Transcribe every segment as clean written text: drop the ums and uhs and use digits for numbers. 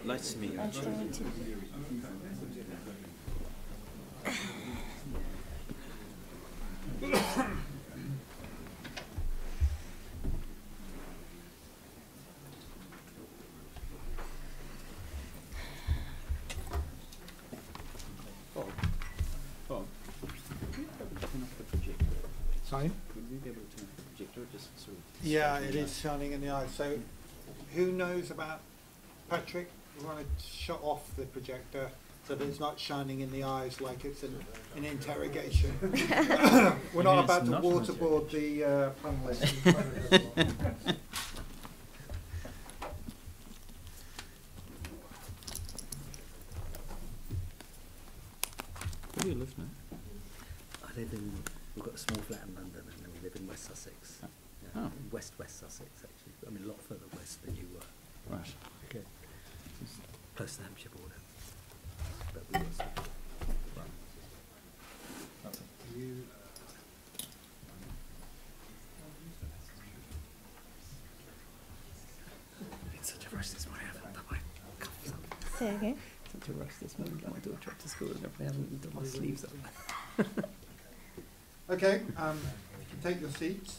Nice to meet you. Bob, turn off the projector. Sorry? Would we be able to turn off the projector? Just sort of Yeah, it is shining in the eyes. So, who knows about Patrick? We want to shut off the projector so that it's not shining in the eyes like it's an interrogation. We're not about to waterboard the panelists. Where do you live now? I live in, we've got a small flat in London and then we live in West Sussex. Oh. Yeah, Oh. West Sussex actually. I mean a lot further west than you were. Right. Okay. Close to the Hampshire border. But we were sort of, You, in such a rush this morning, I haven't done my cuffs up. Say again. Such a rush this morning, got my daughter up to school and I haven't done my sleeves up. okay, you can take your seats.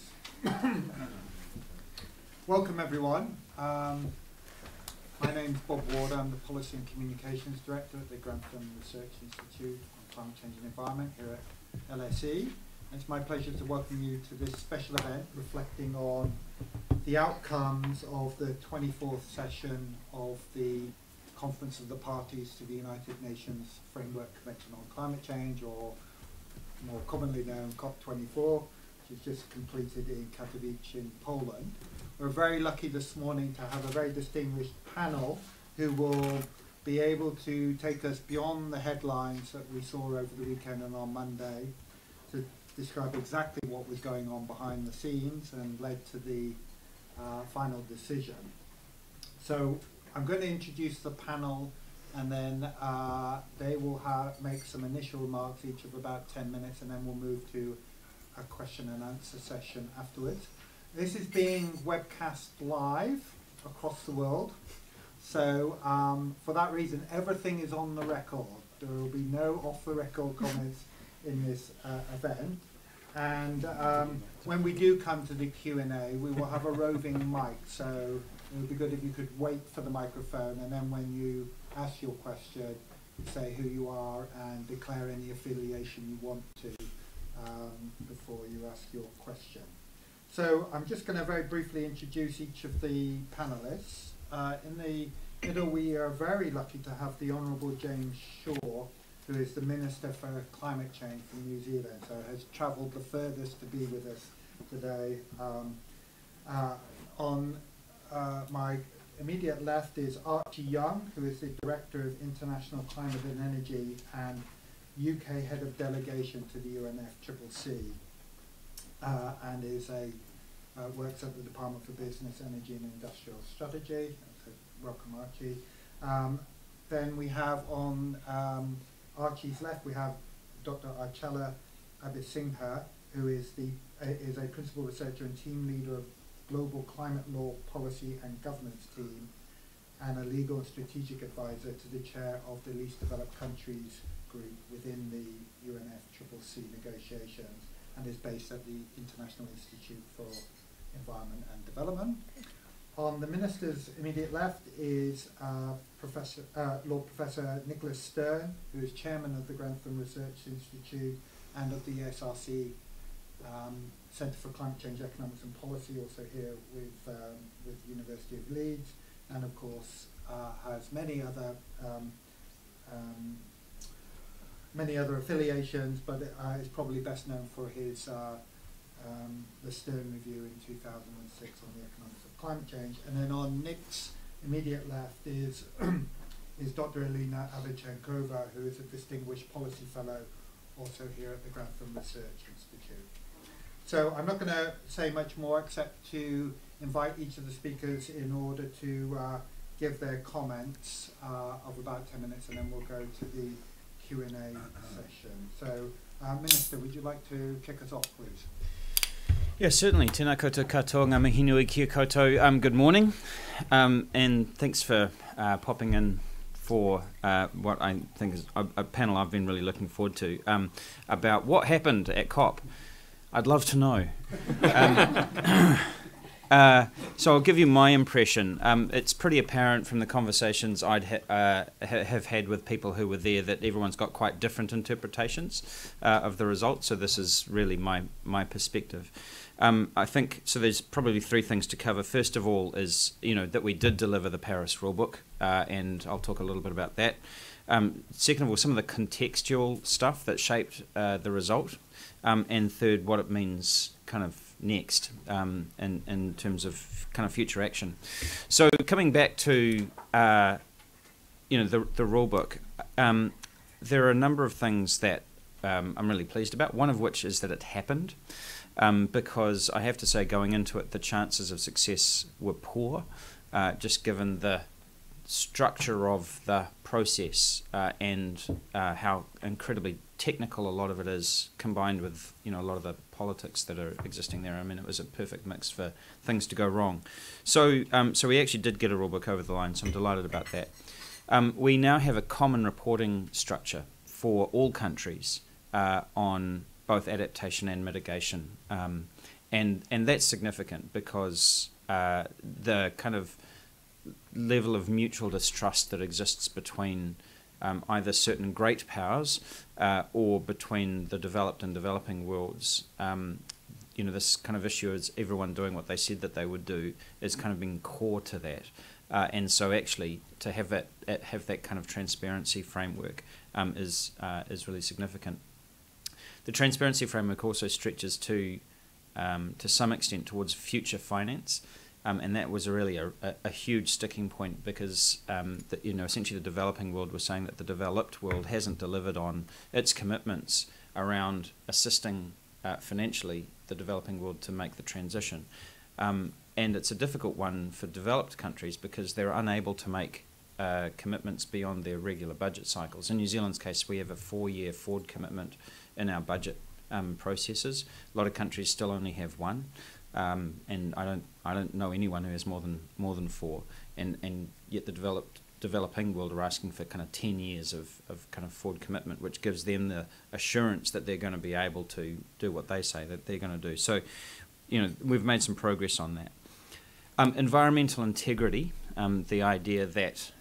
Welcome everyone. My name's Bob Ward. I'm the Policy and Communications Director at the Grantham Research Institute on Climate Change and Environment here at LSE. It's my pleasure to welcome you to this special event reflecting on the outcomes of the 24th session of the Conference of the Parties to the United Nations Framework Convention on Climate Change, or more commonly known COP24, which is just completed in Katowice in Poland. We're very lucky this morning to have a very distinguished panel who will be able to take us beyond the headlines that we saw over the weekend and on Monday to describe exactly what was going on behind the scenes and led to the final decision. So I'm going to introduce the panel and then they will make some initial remarks, each of about 10 minutes, and then we'll move to a question and answer session afterwards. This is being webcast live across the world, so for that reason everything is on the record. There will be no off-the-record comments in this event, and when we do come to the Q&A we will have a roving mic, so it would be good if you could wait for the microphone, and then when you ask your question say who you are and declare any affiliation you want to before you ask your question. So I'm just going to very briefly introduce each of the panelists. In the middle we are very lucky to have the Honourable James Shaw, who is the Minister for Climate Change from New Zealand, so has travelled the furthest to be with us today. On my immediate left is Archie Young, who is the Director of International Climate and Energy and UK Head of Delegation to the UNFCCC, and is works at the Department for Business, Energy and Industrial Strategy. So welcome, Archie. Then we have on Archie's left, we have Dr. Archela Abhisingha, who is a principal researcher and team leader of Global Climate Law Policy and Governance Team, and a legal and strategic advisor to the chair of the Least Developed Countries group within the UNFCCC negotiations, and is based at the International Institute for Environment and Development. On the Minister's immediate left is Lord Professor Nicholas Stern, who is Chairman of the Grantham Research Institute and of the SRC Centre for Climate Change Economics and Policy, also here with the University of Leeds, and of course has many other affiliations, but is probably best known for his the Stern Review in 2006 on the economics of climate change. And then on Nick's immediate left is Dr. Elena Avichenková, who is a distinguished policy fellow also here at the Grantham Research Institute. So I'm not going to say much more except to invite each of the speakers in order to give their comments of about 10 minutes, and then we'll go to the Q&A session. So Minister, would you like to kick us off, please? Yes, certainly. Tēnā koutou katoa, ngā mihi nui kia koutou. Good morning, and thanks for popping in for what I think is a panel I've been really looking forward to about what happened at COP. I'd love to know. So I'll give you my impression. It's pretty apparent from the conversations I'd have had with people who were there that everyone's got quite different interpretations of the results. So this is really my perspective. I think so. There's probably three things to cover. First of all, is that we did deliver the Paris Rulebook, and I'll talk a little bit about that. Second of all, some of the contextual stuff that shaped the result, and third, what it means kind of next in terms of kind of future action. So coming back to the Rulebook, there are a number of things that I'm really pleased about. One of which is that it happened. Because I have to say, going into it, the chances of success were poor, just given the structure of the process and how incredibly technical a lot of it is, combined with a lot of the politics that are existing there. I mean, it was a perfect mix for things to go wrong. So we actually did get a rulebook over the line, so I'm delighted about that. We now have a common reporting structure for all countries on both adaptation and mitigation, and that's significant because the kind of level of mutual distrust that exists between either certain great powers or between the developed and developing worlds, this kind of issue is everyone doing what they said that they would do is kind of being core to that, and so actually to have that kind of transparency framework is really significant. The transparency framework also stretches to some extent towards future finance, and that was really a huge sticking point because essentially the developing world was saying that the developed world hasn't delivered on its commitments around assisting financially the developing world to make the transition, and it's a difficult one for developed countries because they're unable to make commitments beyond their regular budget cycles. In New Zealand's case, we have a 4-year forward commitment in our budget processes. A lot of countries still only have one, and I don't know anyone who has more than 4. And yet the developing world are asking for kind of 10 years of kind of forward commitment, which gives them the assurance that they're going to be able to do what they say that they're going to do. So, we've made some progress on that. Environmental integrity, the idea that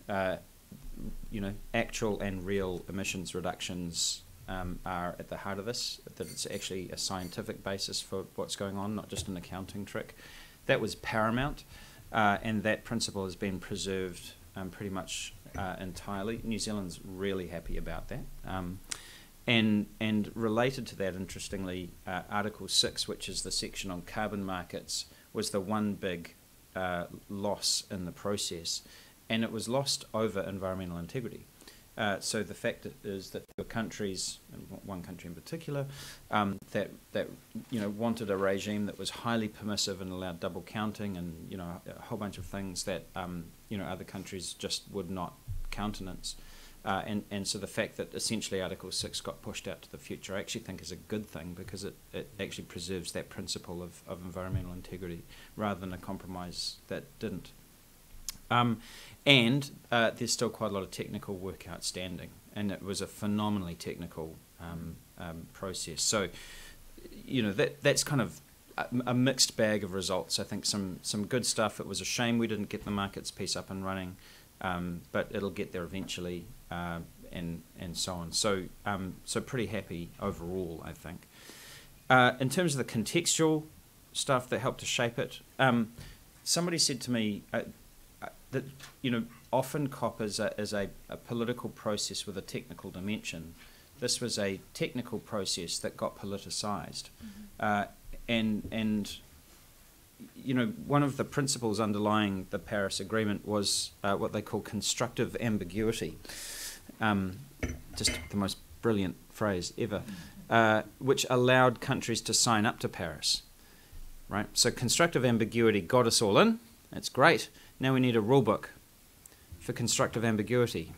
actual and real emissions reductions are at the heart of this, that it's actually a scientific basis for what's going on, not just an accounting trick. That was paramount, and that principle has been preserved pretty much entirely. New Zealand's really happy about that. And related to that, interestingly, Article 6, which is the section on carbon markets, was the one big loss in the process, and it was lost over environmental integrity. So the fact is that the countries, and one country in particular, that wanted a regime that was highly permissive and allowed double counting, and a whole bunch of things that other countries just would not countenance. And so the fact that essentially Article 6 got pushed out to the future, I actually think is a good thing because it actually preserves that principle of environmental integrity rather than a compromise that didn't. And there's still quite a lot of technical work outstanding, and it was a phenomenally technical process. So, that's kind of a mixed bag of results. I think some good stuff. It was a shame we didn't get the markets piece up and running, but it'll get there eventually, and so on. So pretty happy overall, I think. In terms of the contextual stuff that helped to shape it, somebody said to me that often COP is a political process with a technical dimension. This was a technical process that got politicised, and one of the principles underlying the Paris Agreement was what they call constructive ambiguity. Just the most brilliant phrase ever, which allowed countries to sign up to Paris. Right. So constructive ambiguity got us all in. That's great. Now we need a rule book for constructive ambiguity.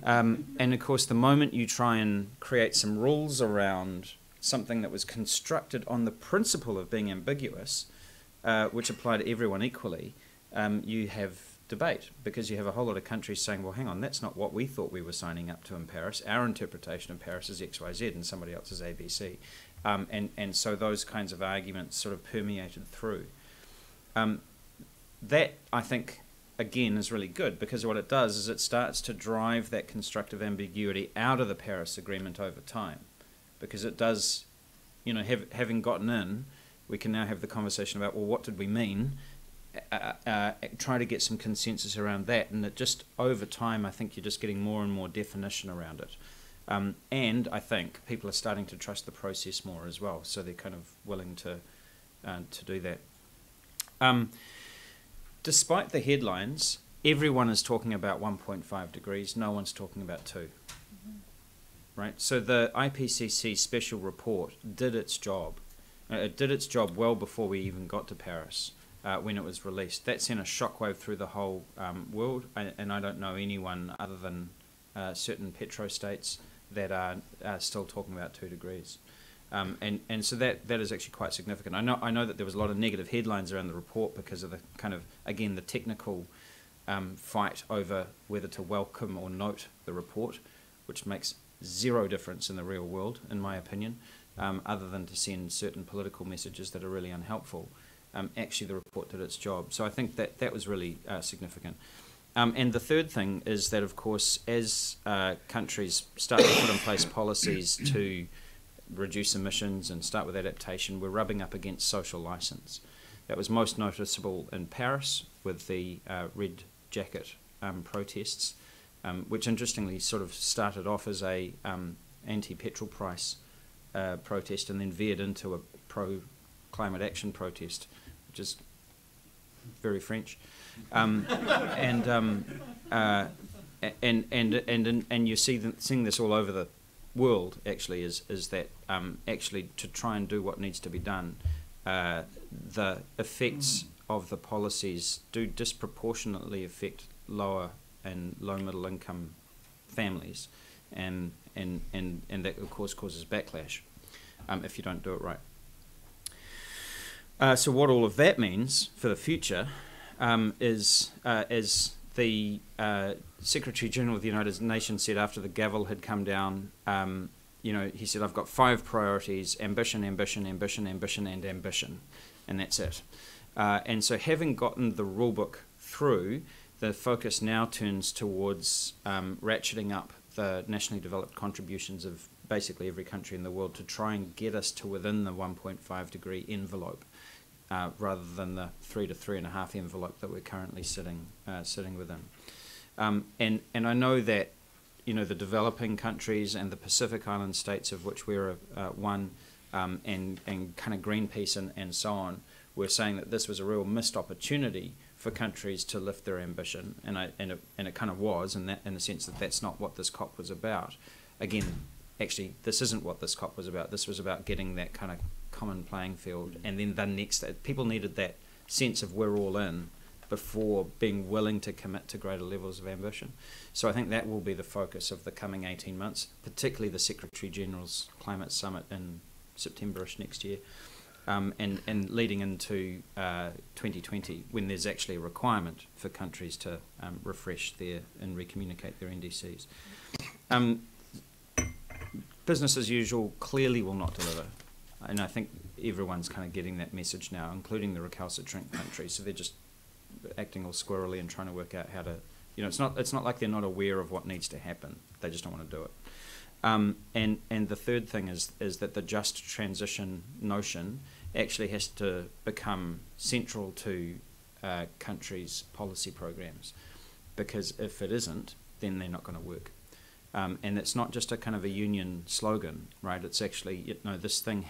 And of course, the moment you try and create some rules around something that was constructed on the principle of being ambiguous, which apply to everyone equally, you have debate, because you have a whole lot of countries saying, well, hang on, that's not what we thought we were signing up to in Paris. Our interpretation of Paris is XYZ and somebody else is ABC. And so those kinds of arguments sort of permeated through. That, I think, again, is really good, because what it does is it starts to drive that constructive ambiguity out of the Paris Agreement over time, because it does, you know, having gotten in, we can now have the conversation about, well, what did we mean? Try to get some consensus around that, and it just, over time, I think you're just getting more and more definition around it. And I think people are starting to trust the process more as well, so they're kind of willing to do that. Despite the headlines, everyone is talking about 1.5 degrees. No one's talking about 2. Right? So the IPCC Special Report did its job. It did its job well before we even got to Paris when it was released. That sent a shockwave through the whole world, and I don't know anyone other than certain petrostates that are still talking about 2 degrees. And so that is actually quite significant. I know that there was a lot of negative headlines around the report because of the kind of, again, the technical fight over whether to welcome or note the report, which makes zero difference in the real world, in my opinion, other than to send certain political messages that are really unhelpful. Actually, the report did its job. So I think that was really significant. And the third thing is that, of course, as countries start to put in place policies to reduce emissions and start with adaptation, we're rubbing up against social license. That was most noticeable in Paris with the red jacket protests, which interestingly sort of started off as a anti-petrol price protest and then veered into a pro-climate action protest, which is very French. And you seeing this all over the world, actually, is that actually to try and do what needs to be done, the effects of the policies do disproportionately affect lower and low middle income families, and that of course causes backlash if you don't do it right. So what all of that means for the future is, as the Secretary General of the United Nations said after the gavel had come down, you know, he said, I've got 5 priorities: ambition, ambition, ambition, ambition, and ambition, and that's it. And so having gotten the rulebook through, the focus now turns towards ratcheting up the nationally developed contributions of basically every country in the world to try and get us to within the 1.5 degree envelope, rather than the 3 to 3.5 envelope that we're currently sitting within. And I know that, you know, the developing countries and the Pacific Island states, of which we're one, and kind of Greenpeace and so on, were saying that this was a real missed opportunity for countries to lift their ambition, and it kind of was, in the sense that that's not what this COP was about. Again, actually, this isn't what this COP was about. This was about getting that kind of common playing field, and then the next, people needed that sense of we're all in before being willing to commit to greater levels of ambition. So I think that will be the focus of the coming 18 months, particularly the Secretary General's Climate Summit in September-ish next year, and leading into 2020, when there's actually a requirement for countries to refresh and recommunicate their NDCs. Business as usual clearly will not deliver. And I think everyone's kind of getting that message now, including the recalcitrant countries. So they're just acting all squirrely and trying to work out how to, you know, it's not like they're not aware of what needs to happen. They just don't want to do it. And the third thing is that the just transition notion actually has to become central to countries' policy programs, because if it isn't, then they're not going to work. And it's not just a kind of a union slogan, right? It's actually, you know, this thing,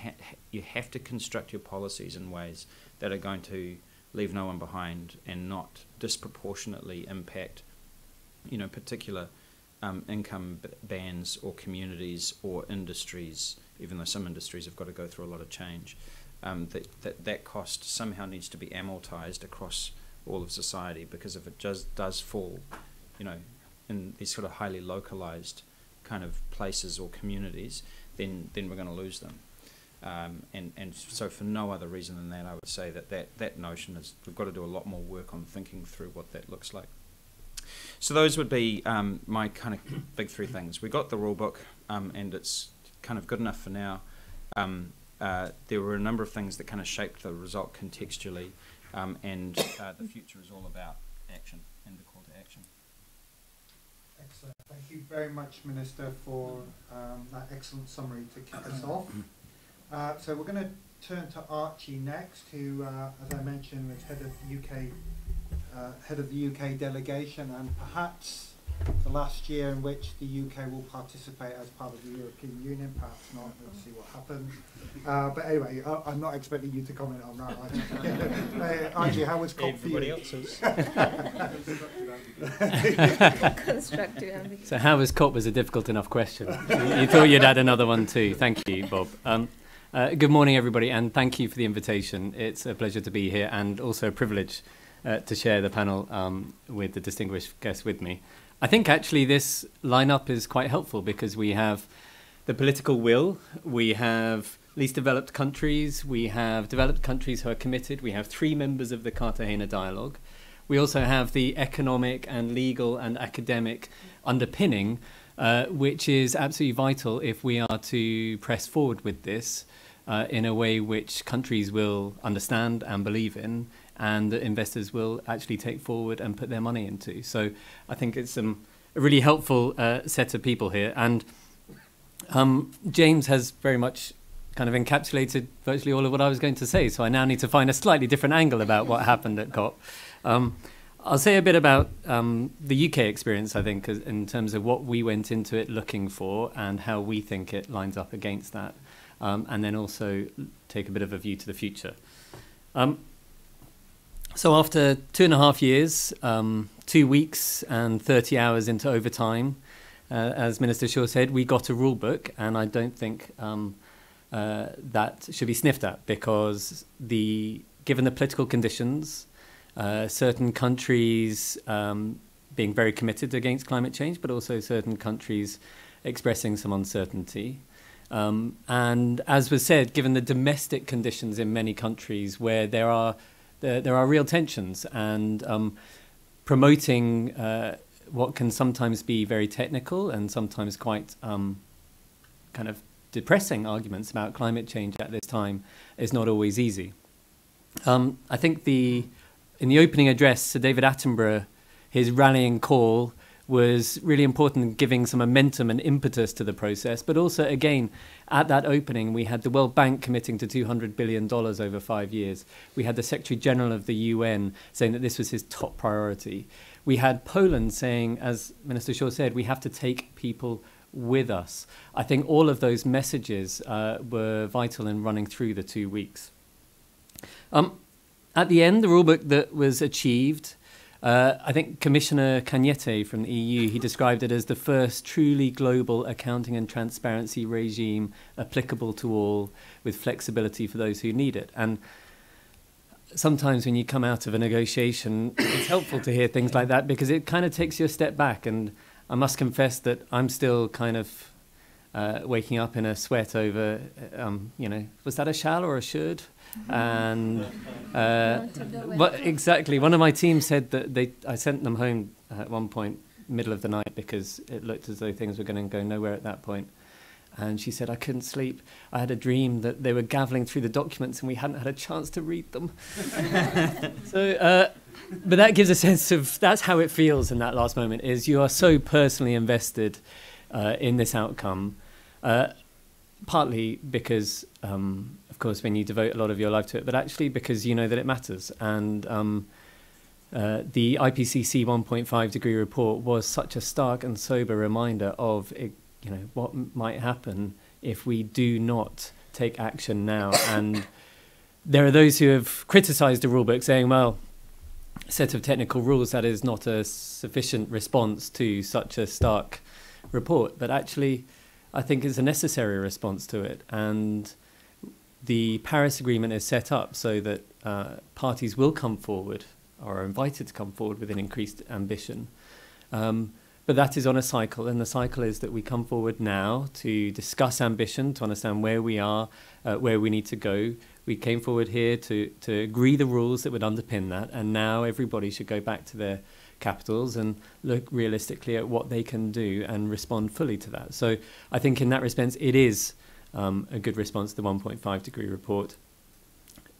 you have to construct your policies in ways that are going to leave no one behind and not disproportionately impact, you know, particular income bands or communities or industries, even though some industries have got to go through a lot of change. That cost somehow needs to be amortized across all of society, because if it just does fall, you know, in these sort of highly localized kind of places or communities, then we're going to lose them. And so for no other reason than that, I would say that notion is we've got to do a lot more work on thinking through what that looks like. So those would be my kind of big three things. We got the rulebook, and it's kind of good enough for now. There were a number of things that kind of shaped the result contextually, and the future is all about action and the call to action. Excellent. Thank you very much, Minister, for that excellent summary to kick us off. So we're going to turn to Archie next, who, as I mentioned, is head of the UK delegation, and perhaps the last year in which the UK will participate as part of the European Union. Perhaps not. Let's see what happens. But anyway, I'm not expecting you to comment on that. Archie, how was COP for you? Everybody else's. Constructive ambiguity. So how was COP was a difficult enough question. You thought you'd add another one too. Thank you, Bob. Good morning, everybody, and thank you for the invitation. It's a pleasure to be here and also a privilege to share the panel with the distinguished guests with me. I think actually this lineup is quite helpful because we have the political will, we have least developed countries, we have developed countries who are committed, we have 3 members of the Cartagena Dialogue. We also have the economic and legal and academic underpinning, which is absolutely vital if we are to press forward with this in a way which countries will understand and believe in, and that investors will actually take forward and put their money into. So I think it's a really helpful set of people here. And James has very much kind of encapsulated virtually all of what I was going to say. So I now need to find a slightly different angle about what happened at COP. I'll say a bit about the UK experience, I think, in terms of what we went into it looking for and how we think it lines up against that. And then also take a bit of a view to the future. So after 2.5 years, 2 weeks and 30 hours into overtime, as Minister Shaw said, we got a rule book, and I don't think that should be sniffed at because given the political conditions, certain countries being very committed against climate change, but also certain countries expressing some uncertainty. And as was said, given the domestic conditions in many countries where there are real tensions and promoting what can sometimes be very technical and sometimes quite kind of depressing arguments about climate change at this time is not always easy. I think in the opening address, Sir David Attenborough, his rallying call was really important in giving some momentum and impetus to the process. But also, again, at that opening, we had the World Bank committing to $200 billion over 5 years. We had the Secretary General of the UN saying that this was his top priority. We had Poland saying, as Minister Shaw said, we have to take people with us. I think all of those messages were vital in running through the 2 weeks. At the end, the rulebook that was achieved, I think Commissioner Cañete from the EU, he described it as the first truly global accounting and transparency regime applicable to all with flexibility for those who need it. And sometimes when you come out of a negotiation, it's helpful to hear things like that because it kind of takes you a step back. And I must confess that I'm still kind of waking up in a sweat over, was that a shall or a should? And exactly, one of my team said that I sent them home at one point, middle of the night, because it looked as though things were going to go nowhere at that point. And she said, I couldn't sleep. I had a dream that they were gavelling through the documents and we hadn't had a chance to read them. But that gives a sense of, that's how it feels in that last moment, is you are so personally invested in this outcome, partly because, of course, when you devote a lot of your life to it, but actually because you know that it matters. And the IPCC 1.5 degree report was such a stark and sober reminder of what might happen if we do not take action now. And there are those who have criticised the rulebook, saying, well, a set of technical rules, that is not a sufficient response to such a stark report. But actually, I think it's a necessary response to it. And the Paris Agreement is set up so that parties will come forward or are invited to come forward with an increased ambition. But that is on a cycle, and the cycle is that we come forward now to discuss ambition, to understand where we are, where we need to go. We came forward here to agree the rules that would underpin that, and now everybody should go back to their capitals and look realistically at what they can do and respond fully to that. So I think in that respect, it is a good response to the 1.5 degree report.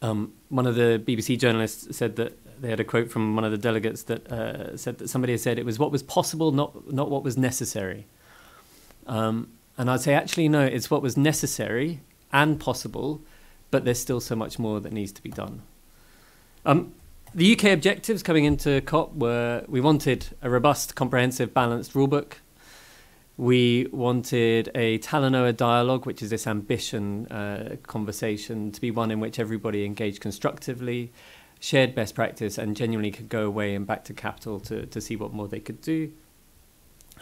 One of the BBC journalists said that they had a quote from one of the delegates that said that somebody had said it was what was possible, not what was necessary. And I'd say, actually, no, it's what was necessary and possible, but there's still so much more that needs to be done. The UK objectives coming into COP were, we wanted a robust, comprehensive, balanced rulebook. We wanted a Talanoa dialogue, which is this ambition conversation, to be one in which everybody engaged constructively, shared best practice, and genuinely could go away and back to capital to see what more they could do.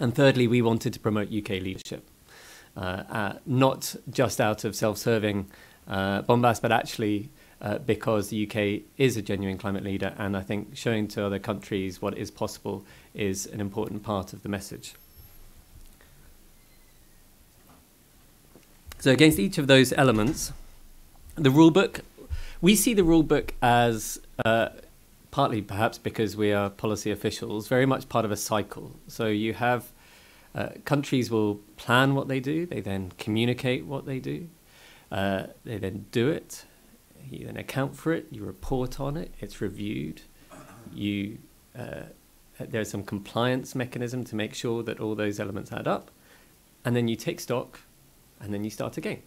And thirdly, we wanted to promote UK leadership, not just out of self-serving bombast, but actually because the UK is a genuine climate leader, and I think showing to other countries what is possible is an important part of the message. So against each of those elements, the rulebook, we see the rulebook as, partly perhaps because we are policy officials, very much part of a cycle. So you have countries will plan what they do, they then communicate what they do, they then do it, you then account for it, you report on it, it's reviewed, there's some compliance mechanism to make sure that all those elements add up, and then you take stock, and then you start again.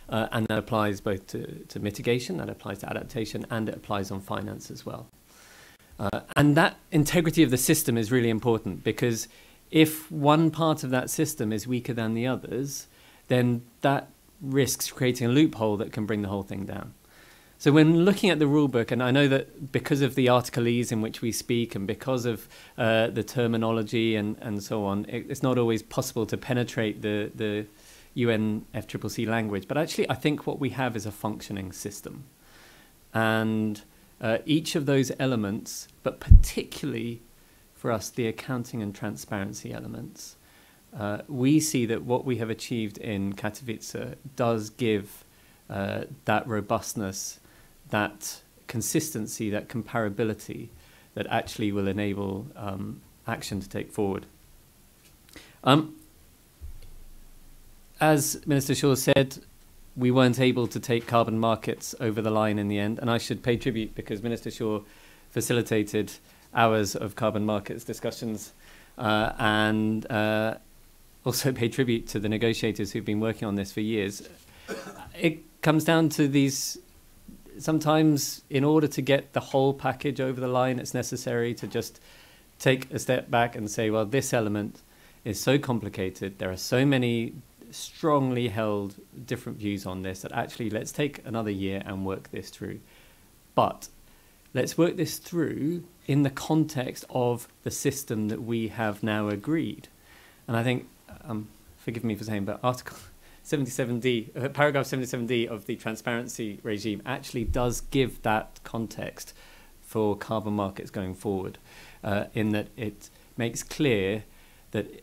And that applies both to mitigation, that applies to adaptation, and it applies on finance as well. And that integrity of the system is really important, because if one part of that system is weaker than the others, then that risks creating a loophole that can bring the whole thing down. So when looking at the rulebook, and I know that because of the articleese in which we speak and because of the terminology and so on, it's not always possible to penetrate the UNFCCC language. But actually, I think what we have is a functioning system. And each of those elements, but particularly for us, the accounting and transparency elements, we see that what we have achieved in Katowice does give that robustness, that consistency, that comparability that actually will enable action to take forward. As Minister Shaw said, we weren't able to take carbon markets over the line in the end, and I should pay tribute because Minister Shaw facilitated hours of carbon markets discussions and also pay tribute to the negotiators who've been working on this for years. It comes down to these, sometimes in order to get the whole package over the line, it's necessary to just take a step back and say, well, this element is so complicated, there are so many strongly held different views on this that actually let's take another year and work this through. But let's work this through in the context of the system that we have now agreed. And I think, forgive me for saying, but Article 77D, paragraph 77D of the transparency regime actually does give that context for carbon markets going forward, in that it makes clear that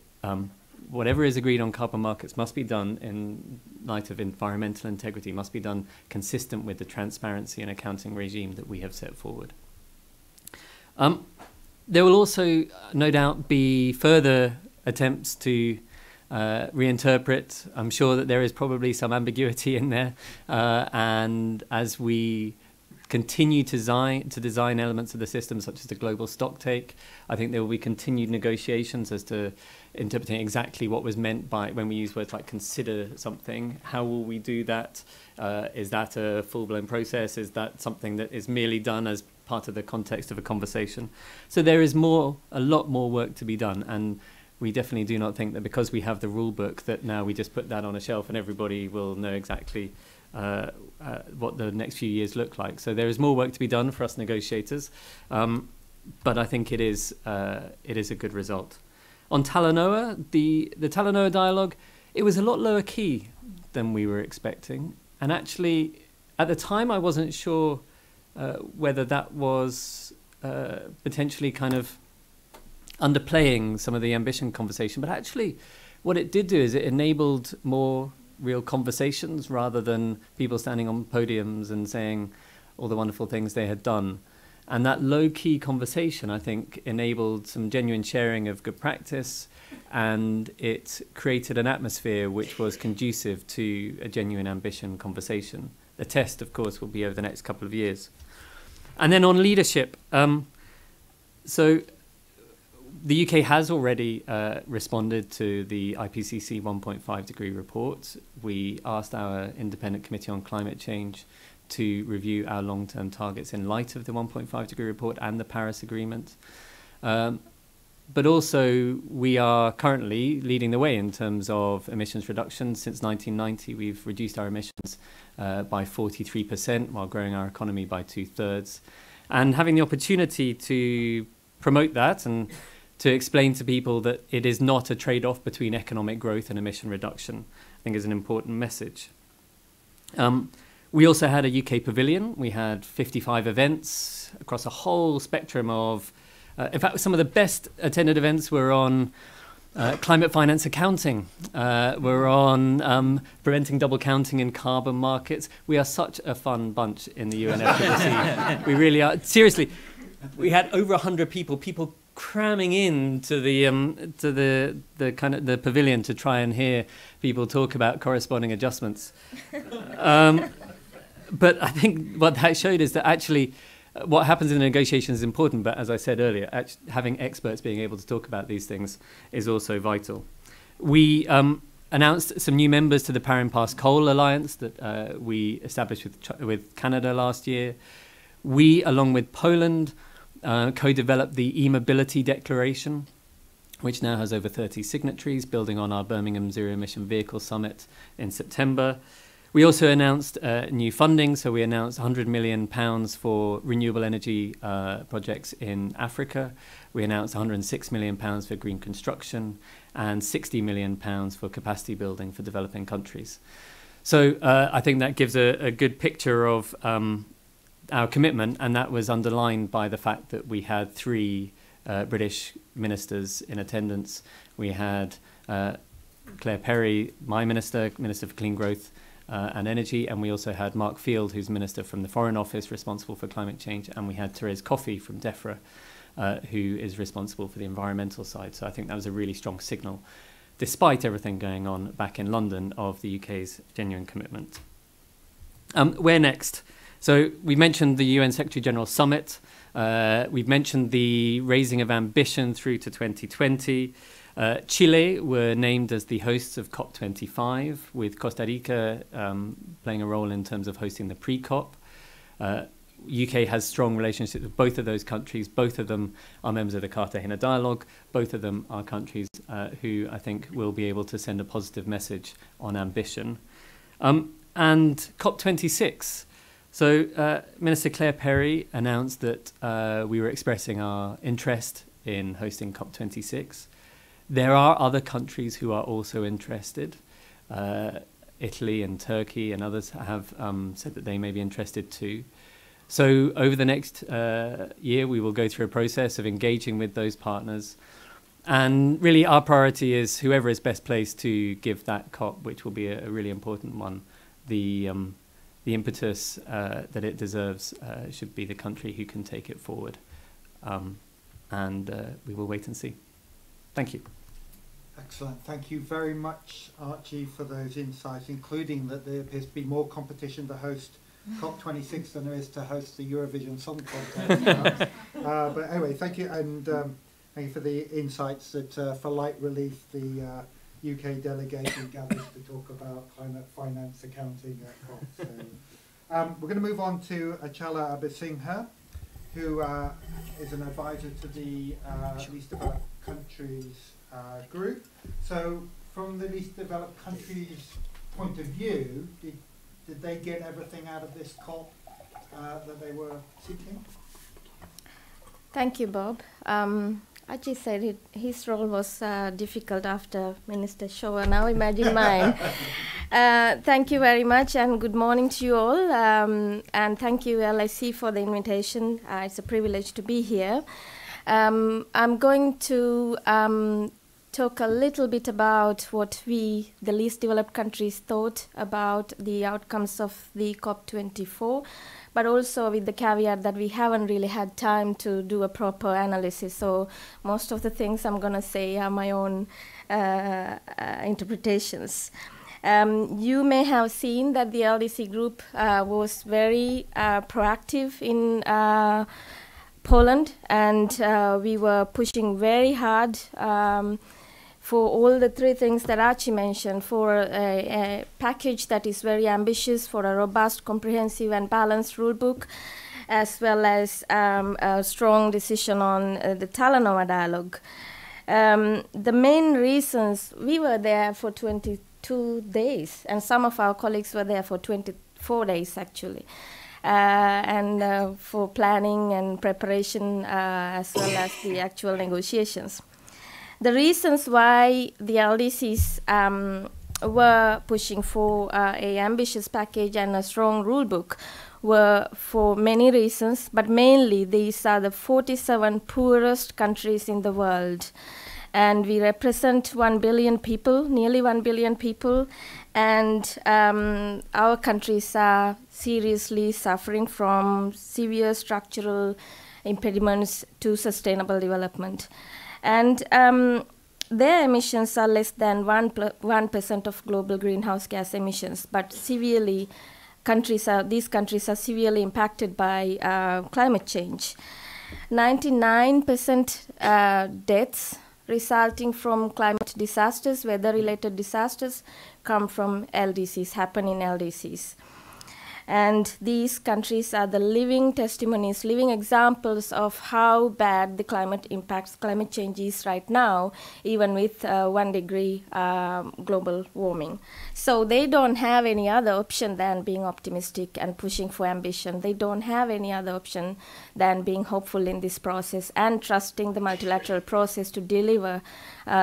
whatever is agreed on carbon markets must be done in light of environmental integrity, must be done consistent with the transparency and accounting regime that we have set forward. There will also, no doubt, be further attempts to reinterpret. I'm sure that there is probably some ambiguity in there, and as we continue to design elements of the system, such as the global stocktake, I think there will be continued negotiations as to interpreting exactly what was meant by when we use words like consider something. How will we do that? Is that a full-blown process? Is that something that is merely done as part of the context of a conversation? So there is a lot more work to be done, and we definitely do not think that because we have the rule book that now we just put that on a shelf and everybody will know exactly what the next few years look like. So there is more work to be done for us negotiators, but I think it is a good result. On Talanoa, the Talanoa dialogue, it was a lot lower key than we were expecting, and actually at the time I wasn't sure whether that was potentially kind of underplaying some of the ambition conversation. But actually, what it did do is it enabled more real conversations rather than people standing on podiums and saying all the wonderful things they had done. And that low-key conversation, I think, enabled some genuine sharing of good practice, and it created an atmosphere which was conducive to a genuine ambition conversation. The test, of course, will be over the next couple of years. And then on leadership, so the UK has already responded to the IPCC 1.5 degree report. We asked our Independent Committee on Climate Change to review our long-term targets in light of the 1.5 degree report and the Paris Agreement. But also, we are currently leading the way in terms of emissions reductions. Since 1990, we've reduced our emissions by 43%, while growing our economy by 2/3. And having the opportunity to promote that and to explain to people that it is not a trade-off between economic growth and emission reduction, I think is an important message. We also had a UK pavilion. We had 55 events across a whole spectrum of, in fact, some of the best attended events were on climate finance accounting. We're on preventing double counting in carbon markets. We are such a fun bunch in the UNFCCC. We really are. Seriously, we had over 100 people cramming in to the kind of the pavilion to try and hear people talk about corresponding adjustments. But I think what that showed is that actually what happens in the negotiations is important, but as I said earlier, having experts being able to talk about these things is also vital. We announced some new members to the Paris Coal Alliance that we established with Canada last year. We, along with Poland, co-developed the e-mobility declaration, which now has over 30 signatories, building on our Birmingham Zero Emission Vehicle Summit in September. We also announced new funding, so we announced £100 million for renewable energy projects in Africa. We announced £106 million for green construction and £60 million for capacity building for developing countries. So I think that gives a good picture of our commitment, and that was underlined by the fact that we had 3 British ministers in attendance. We had Claire Perry, my Minister for Clean Growth and Energy, and we also had Mark Field, who's Minister from the Foreign Office, responsible for climate change, and we had Therese Coffey from DEFRA, who is responsible for the environmental side. So I think that was a really strong signal, despite everything going on back in London, of the UK's genuine commitment. Where next? So we mentioned the UN Secretary-General Summit. We've mentioned the raising of ambition through to 2020. Chile were named as the hosts of COP25, with Costa Rica playing a role in terms of hosting the pre-COP. UK has strong relationships with both of those countries. Both of them are members of the Cartagena Dialogue. Both of them are countries who I think will be able to send a positive message on ambition. And COP26. So Minister Claire Perry announced that we were expressing our interest in hosting COP26. There are other countries who are also interested. Italy and Turkey and others have said that they may be interested too. So over the next year, we will go through a process of engaging with those partners. And really our priority is whoever is best placed to give that COP, which will be a really important one, the impetus that it deserves should be the country who can take it forward. And we will wait and see. Thank you. Excellent. Thank you very much, Archie, for those insights, including that there appears to be more competition to host COP26 than there is to host the Eurovision Song Contest. But anyway, thank you, and thank you for the insights that, for light relief, the UK delegation gathers to talk about climate finance accounting at COP. So, we're going to move on to Achala Abhisingha, who is an advisor to the least developed countries group. So from the least developed countries' point of view, did they get everything out of this COP that they were seeking? Thank you, Bob. Archie said his role was difficult after Minister Shaw. Now imagine mine. Thank you very much, and good morning to you all. And thank you, LIC, for the invitation. It's a privilege to be here. I'm going to talk a little bit about what we, the least developed countries, thought about the outcomes of the COP24, but also with the caveat that we haven't really had time to do a proper analysis. So most of the things I'm going to say are my own interpretations. You may have seen that the LDC group was very proactive in Poland, and we were pushing very hard for all the three things that Archie mentioned, for a package that is very ambitious, for a robust, comprehensive and balanced rulebook, as well as a strong decision on the Talanoa dialogue. The main reasons, we were there for 22 days, and some of our colleagues were there for 24 days actually. And for planning and preparation as well as the actual negotiations. The reasons why the LDCs were pushing for a ambitious package and a strong rulebook were for many reasons, but mainly these are the 47 poorest countries in the world. And we represent 1 billion people, nearly 1 billion people, and our countries are seriously suffering from severe structural impediments to sustainable development. And their emissions are less than 1% of global greenhouse gas emissions, but severely, these countries are severely impacted by climate change. 99% deaths resulting from climate disasters, weather-related disasters, come from LDCs, happen in LDCs. And these countries are the living testimonies, living examples of how bad the climate change is right now, even with 1 degree global warming. So they don't have any other option than being optimistic and pushing for ambition. They don't have any other option than being hopeful in this process and trusting the multilateral process to deliver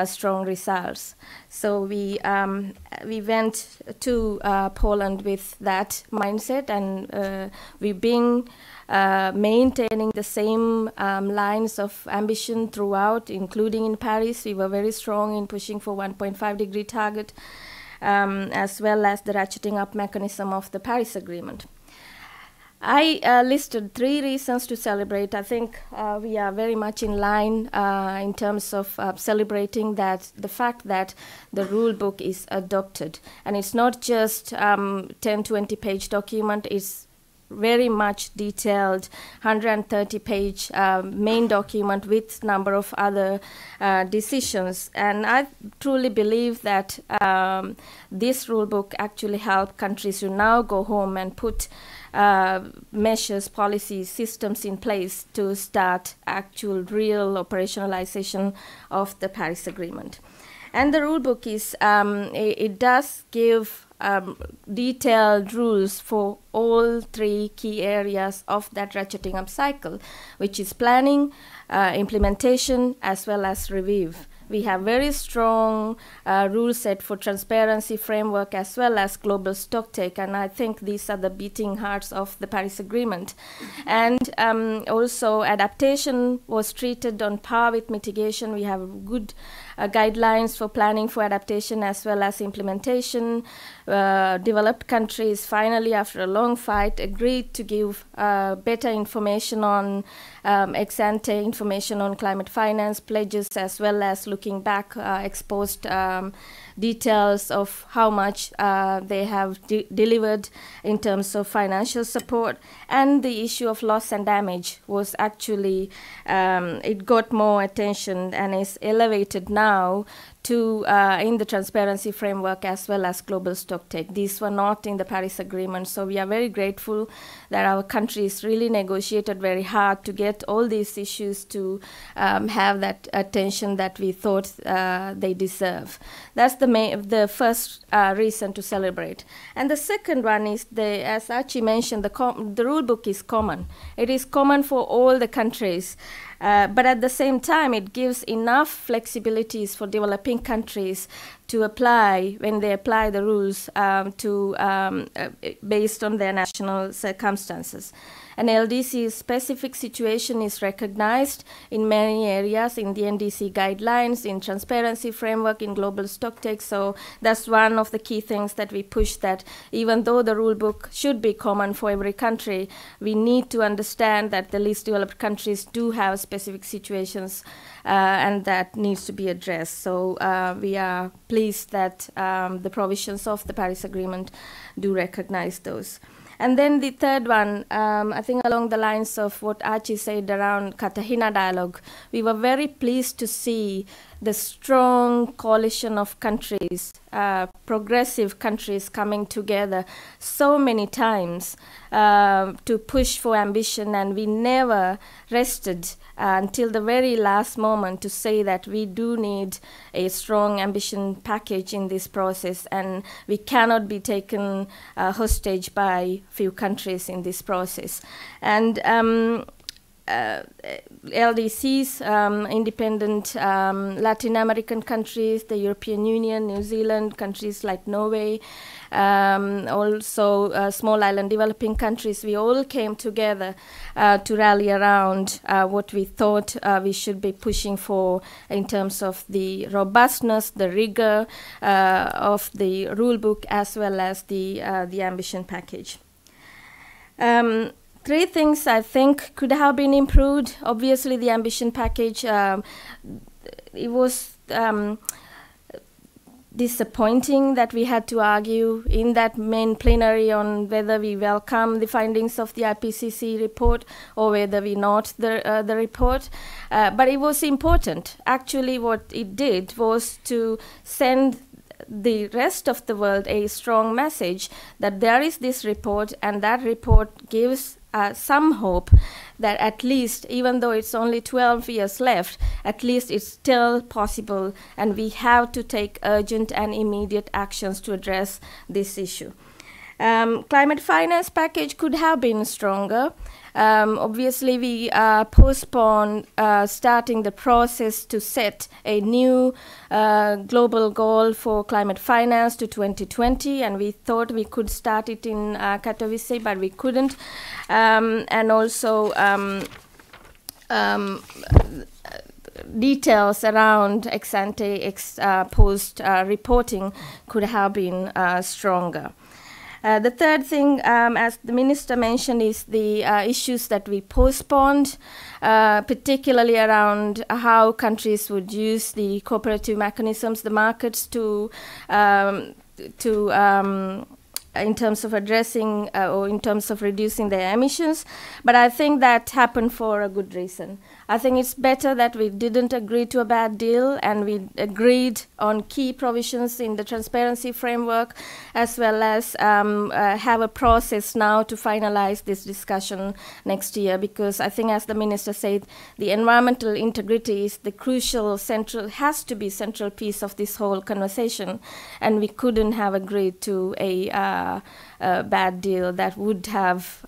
strong results. So we went to Poland with that mindset, and we've been maintaining the same lines of ambition throughout, including in Paris. We were very strong in pushing for 1.5 degree target, as well as the ratcheting up mechanism of the Paris Agreement. I listed 3 reasons to celebrate. I think we are very much in line in terms of celebrating that the fact that the rule book is adopted. And it's not just 10-20 page document, it's very much detailed 130-page main document with number of other decisions. And I truly believe that this rule book actually helped countries to now go home and put measures, policies, systems in place to start actual real operationalization of the Paris Agreement. And the rulebook is, it does give detailed rules for all 3 key areas of that ratcheting up cycle, which is planning, implementation, as well as review. We have very strong rule set for transparency framework as well as global stocktake, and I think these are the beating hearts of the Paris Agreement. And also adaptation was treated on par with mitigation. We have good guidelines for planning for adaptation as well as implementation. Developed countries finally, after a long fight, agreed to give better information on ex-ante information on climate finance pledges, as well as looking back exposed details of how much they have delivered in terms of financial support. And the issue of loss and damage was actually, it got more attention and is elevated now to in the transparency framework as well as global stocktake. These were not in the Paris Agreement, so we are very grateful that our countries really negotiated very hard to get all these issues to have that attention that we thought they deserve. That's the first reason to celebrate. And the second one is, as Archie mentioned, the rule book is common. It is common for all the countries. But at the same time, it gives enough flexibilities for developing countries to apply when they apply the rules based on their national circumstances. An LDC's specific situation is recognized in many areas, in the NDC guidelines, in transparency framework, in global stocktakes. So that's one of the key things that we push, that even though the rule book should be common for every country, we need to understand that the least developed countries do have specific situations and that needs to be addressed. So we are pleased that the provisions of the Paris Agreement do recognize those. And then the third one, I think along the lines of what Archie said around Cartagena dialogue, we were very pleased to see the strong coalition of countries, progressive countries coming together so many times to push for ambition, and we never rested until the very last moment to say that we do need a strong ambition package in this process, and we cannot be taken hostage by few countries in this process. And LDCs, independent Latin American countries, the European Union, New Zealand, countries like Norway, also small island developing countries, we all came together to rally around what we thought we should be pushing for in terms of the robustness, the rigor of the rule book, as well as the ambition package. Three things I think could have been improved. Obviously, the ambition package, it was disappointing that we had to argue in that main plenary on whether we welcome the findings of the IPCC report or whether we not the report. But it was important. Actually, what it did was to send the rest of the world a strong message that there is this report, and that report gives some hope that at least, even though it's only 12 years left, at least it's still possible, and we have to take urgent and immediate actions to address this issue. Climate finance package could have been stronger. Obviously, we postponed starting the process to set a new global goal for climate finance to 2020, and we thought we could start it in Katowice, but we couldn't. And also details around ex-ante, ex-post reporting could have been stronger. The third thing, as the Minister mentioned, is the issues that we postponed, particularly around how countries would use the cooperative mechanisms, the markets, in terms of addressing or in terms of reducing their emissions. But I think that happened for a good reason. I think it's better that we didn't agree to a bad deal, and we agreed on key provisions in the transparency framework, as well as have a process now to finalize this discussion next year, because I think, as the Minister said, the environmental integrity is the crucial has to be central piece of this whole conversation, and we couldn't have agreed to a bad deal that would have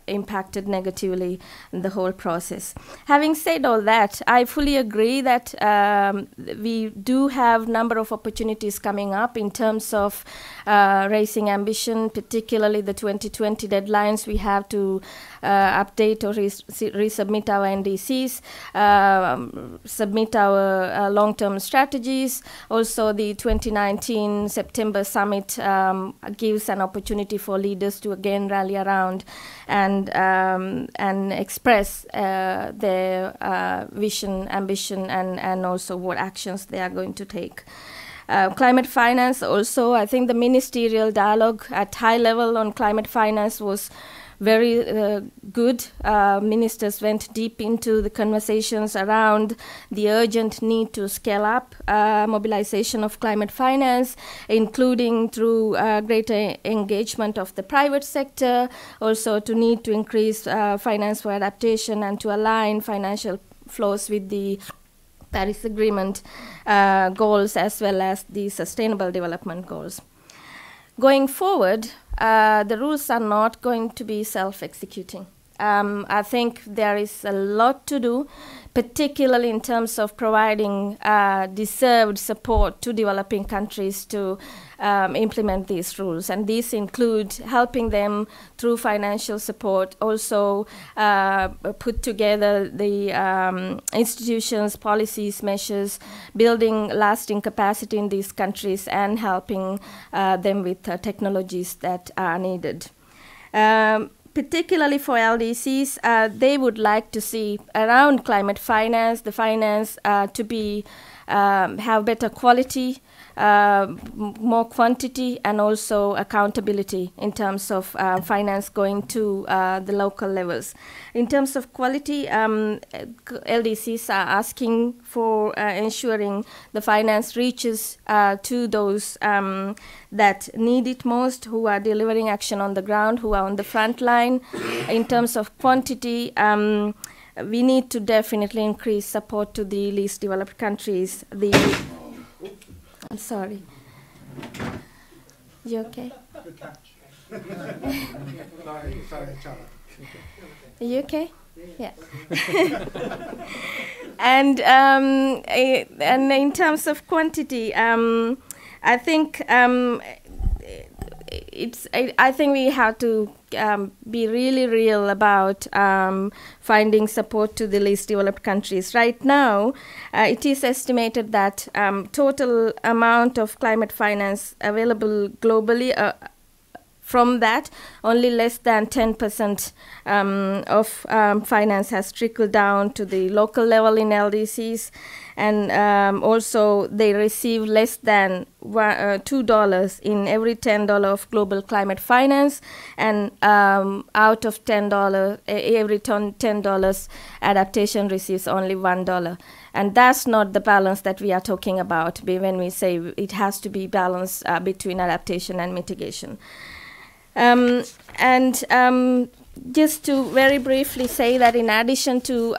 impacted negatively the whole process. Having said all that, I fully agree that we do have a number of opportunities coming up in terms of raising ambition, particularly the 2020 deadlines. We have to update or resubmit our NDCs, submit our long-term strategies. Also, the 2019 September summit gives an opportunity for leaders to again rally around and express their vision, ambition, and also what actions they are going to take. Climate finance also, I think the ministerial dialogue at high level on climate finance was very good. Ministers went deep into the conversations around the urgent need to scale up mobilization of climate finance, including through greater engagement of the private sector, also to need to increase finance for adaptation and to align financial flows with the Paris Agreement goals, as well as the Sustainable Development Goals. Going forward, the rules are not going to be self-executing. I think there is a lot to do, particularly in terms of providing deserved support to developing countries to implement these rules. And these include helping them through financial support, also put together the institutions, policies, measures, building lasting capacity in these countries, and helping them with technologies that are needed. Particularly for LDCs, they would like to see around climate finance, the finance to be have better quality, more quantity, and also accountability in terms of finance going to the local levels. In terms of quality, LDCs are asking for ensuring the finance reaches to those that need it most, who are delivering action on the ground, who are on the front line. In terms of quantity, we need to definitely increase support to the least developed countries. I'm sorry. You okay? Good catch. sorry, Charlie. Are you okay? Yeah. And in terms of quantity, I think I think we have to be really real about finding support to the least developed countries. Right now, it is estimated that total amount of climate finance available globally, from that, only less than 10% of finance has trickled down to the local level in LDCs. And also, they receive less than $2 in every $10 of global climate finance. And out of $10, every $10, adaptation receives only $1. And that's not the balance that we are talking about when we say it has to be balanced between adaptation and mitigation. Just to very briefly say that in addition to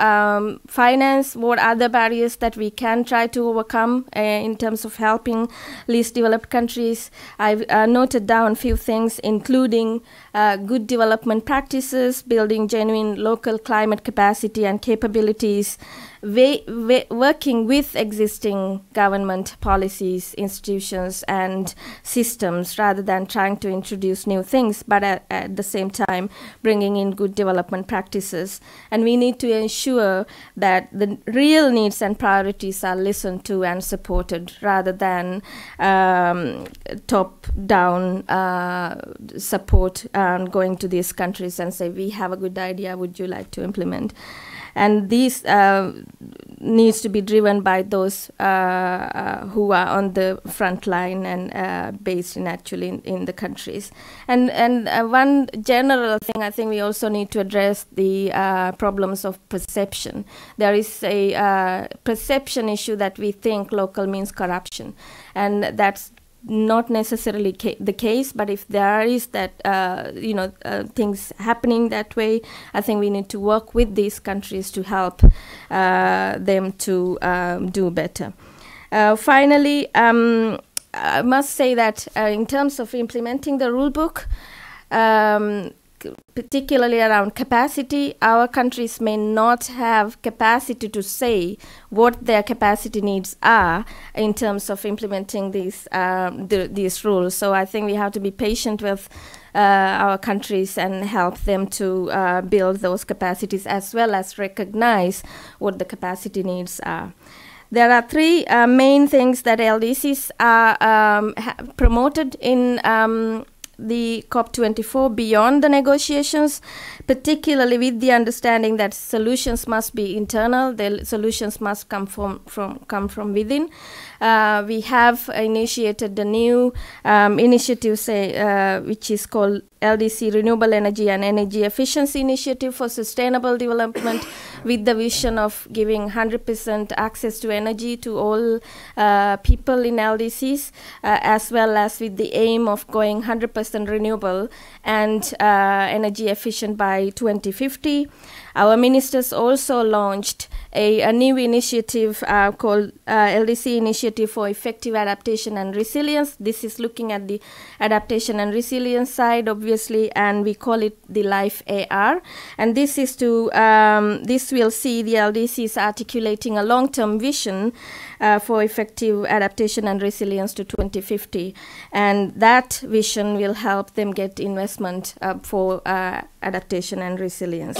finance, what other barriers that we can try to overcome in terms of helping least developed countries, I've noted down a few things, including good development practices, building genuine local climate capacity and capabilities, working with existing government policies, institutions, and systems rather than trying to introduce new things, but at the same time bringing in good development practices. And we need to ensure that the real needs and priorities are listened to and supported rather than top-down support going to these countries and say, we have a good idea, would you like to implement? And these needs to be driven by those who are on the front line and based in the countries. And one general thing, I think we also need to address the problems of perception. There is a perception issue that we think local means corruption, and that's not necessarily the case, but if there is that things happening that way, I think we need to work with these countries to help them to do better. Finally, I must say that in terms of implementing the rulebook, particularly around capacity, our countries may not have capacity to say what their capacity needs are in terms of implementing these rules. So I think we have to be patient with our countries and help them to build those capacities as well as recognize what the capacity needs are. There are three main things that LDCs are promoted in the COP24 beyond the negotiations, particularly with the understanding that solutions must be internal, the solutions must come from within. We have initiated the new initiative, which is called LDC Renewable Energy and Energy Efficiency Initiative for Sustainable Development, with the vision of giving 100% access to energy to all people in LDCs, as well as with the aim of going 100% renewable and energy efficient by 2050. Our ministers also launched a new initiative called LDC Initiative for Effective Adaptation and Resilience. This is looking at the adaptation and resilience side, obviously, and we call it the Life AR. And this is to, this will see the LDCs articulating a long-term vision for effective adaptation and resilience to 2050. And that vision will help them get investment for adaptation and resilience.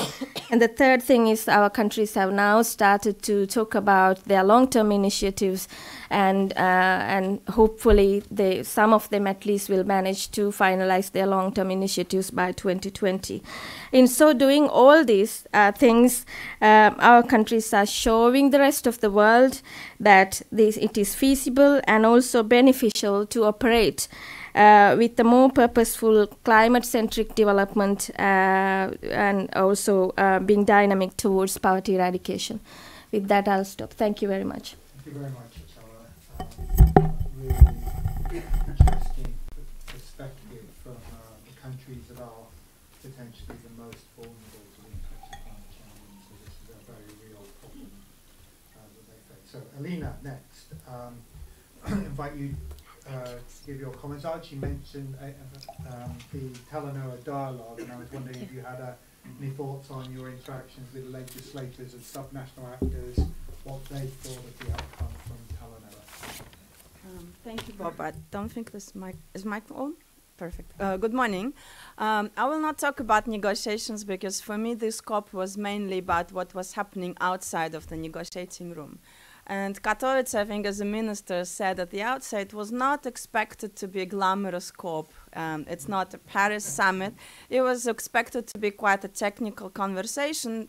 And the third thing is our countries have now started to talk about their long-term initiatives, and hopefully some of them at least will manage to finalize their long-term initiatives by 2020. In so doing all these things, our countries are showing the rest of the world that it is feasible and also beneficial to operate with a more purposeful climate-centric development and also being dynamic towards poverty eradication. With that, I'll stop. Thank you very much. Thank you very much, Achala. Really interesting perspective from the countries that are potentially the most vulnerable to the impacts of climate change. So this is a very real problem that they face. So, Alina, next. Invite you to give your comments. I actually mentioned the Talanoa dialogue, and I was wondering if you had any thoughts on your interactions with legislators and subnational actors, what they thought of the outcome from Talanoa. Thank you, Bob. I don't think this mic is on. Perfect. Good morning. I will not talk about negotiations because for me this COP was mainly about what was happening outside of the negotiating room. And Katowice, I think, as a minister, said at the outset, it was not expected to be a glamorous COP. It's not a Paris summit. It was expected to be quite a technical conversation,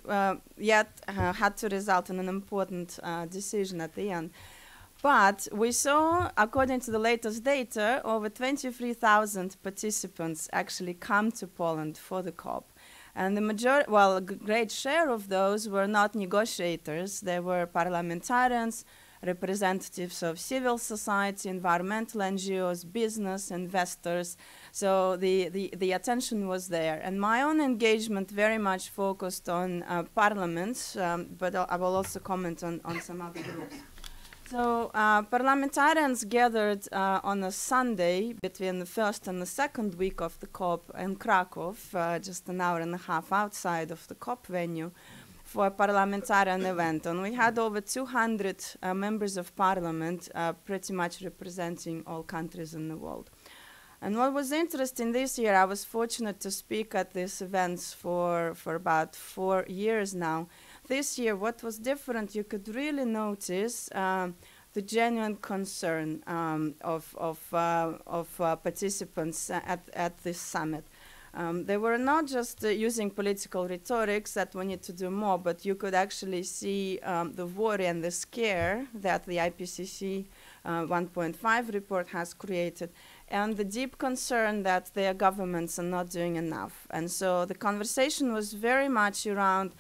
yet had to result in an important decision at the end. But we saw, according to the latest data, over 23,000 participants actually come to Poland for the COP. And the majority, well, a great share of those were not negotiators. They were parliamentarians, representatives of civil society, environmental NGOs, business, investors. So the attention was there. And my own engagement very much focused on parliaments, but I will also comment on some other groups. So parliamentarians gathered on a Sunday between the first and the second week of the COP in Krakow, just an hour and a half outside of the COP venue, for a parliamentarian event. And we had over 200 members of parliament pretty much representing all countries in the world. And what was interesting this year, I was fortunate to speak at these events for about 4 years now. This year, what was different, you could really notice the genuine concern of participants at this summit. They were not just using political rhetorics that we need to do more, but you could actually see the worry and the scare that the IPCC 1.5 report has created, and the deep concern that their governments are not doing enough. And so the conversation was very much around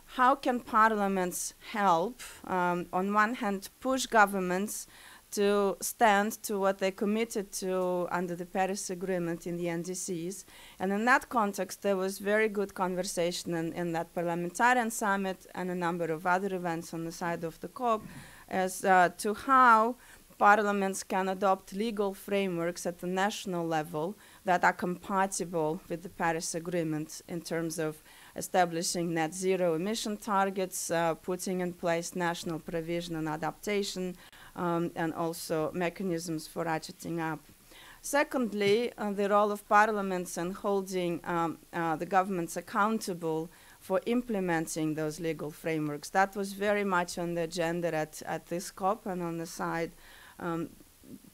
how can parliaments help, on one hand, push governments to stand to what they committed to under the Paris Agreement in the NDCs. And in that context, there was very good conversation in that parliamentarian summit and a number of other events on the side of the COP as to how parliaments can adopt legal frameworks at the national level that are compatible with the Paris Agreement in terms of establishing net zero emission targets, putting in place national provision and adaptation, and also mechanisms for ratcheting up. Secondly, the role of parliaments in holding the governments accountable for implementing those legal frameworks. That was very much on the agenda at this COP, and on the side,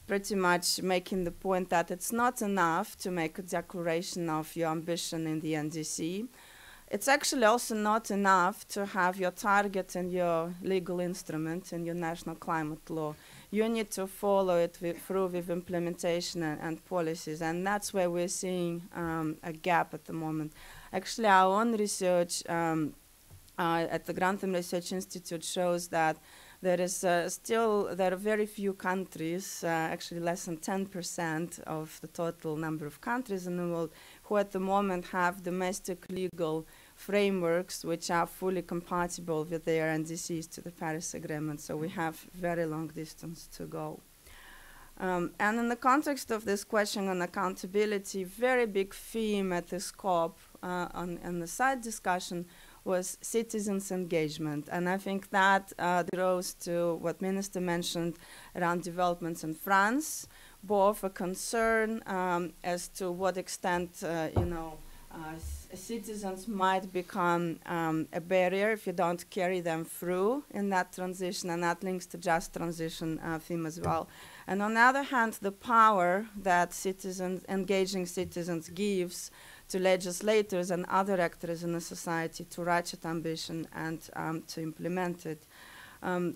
pretty much making the point that it's not enough to make a declaration of your ambition in the NDC. It's actually also not enough to have your target and your legal instrument in your national climate law. You need to follow it through with implementation and policies, and that's where we're seeing a gap at the moment. Actually, our own research at the Grantham Research Institute shows that there are very few countries, actually less than 10% of the total number of countries in the world, who at the moment have domestic legal frameworks which are fully compatible with their NDCs to the Paris Agreement. So we have very long distance to go. And in the context of this question on accountability, very big theme at this COP in the side discussion was citizens' engagement. And I think that draws to what Minister mentioned around developments in France, both a concern as to what extent, citizens might become a barrier if you don't carry them through in that transition, and that links to just transition theme as well. And on the other hand, the power that engaging citizens gives to legislators and other actors in the society to ratchet ambition and to implement it.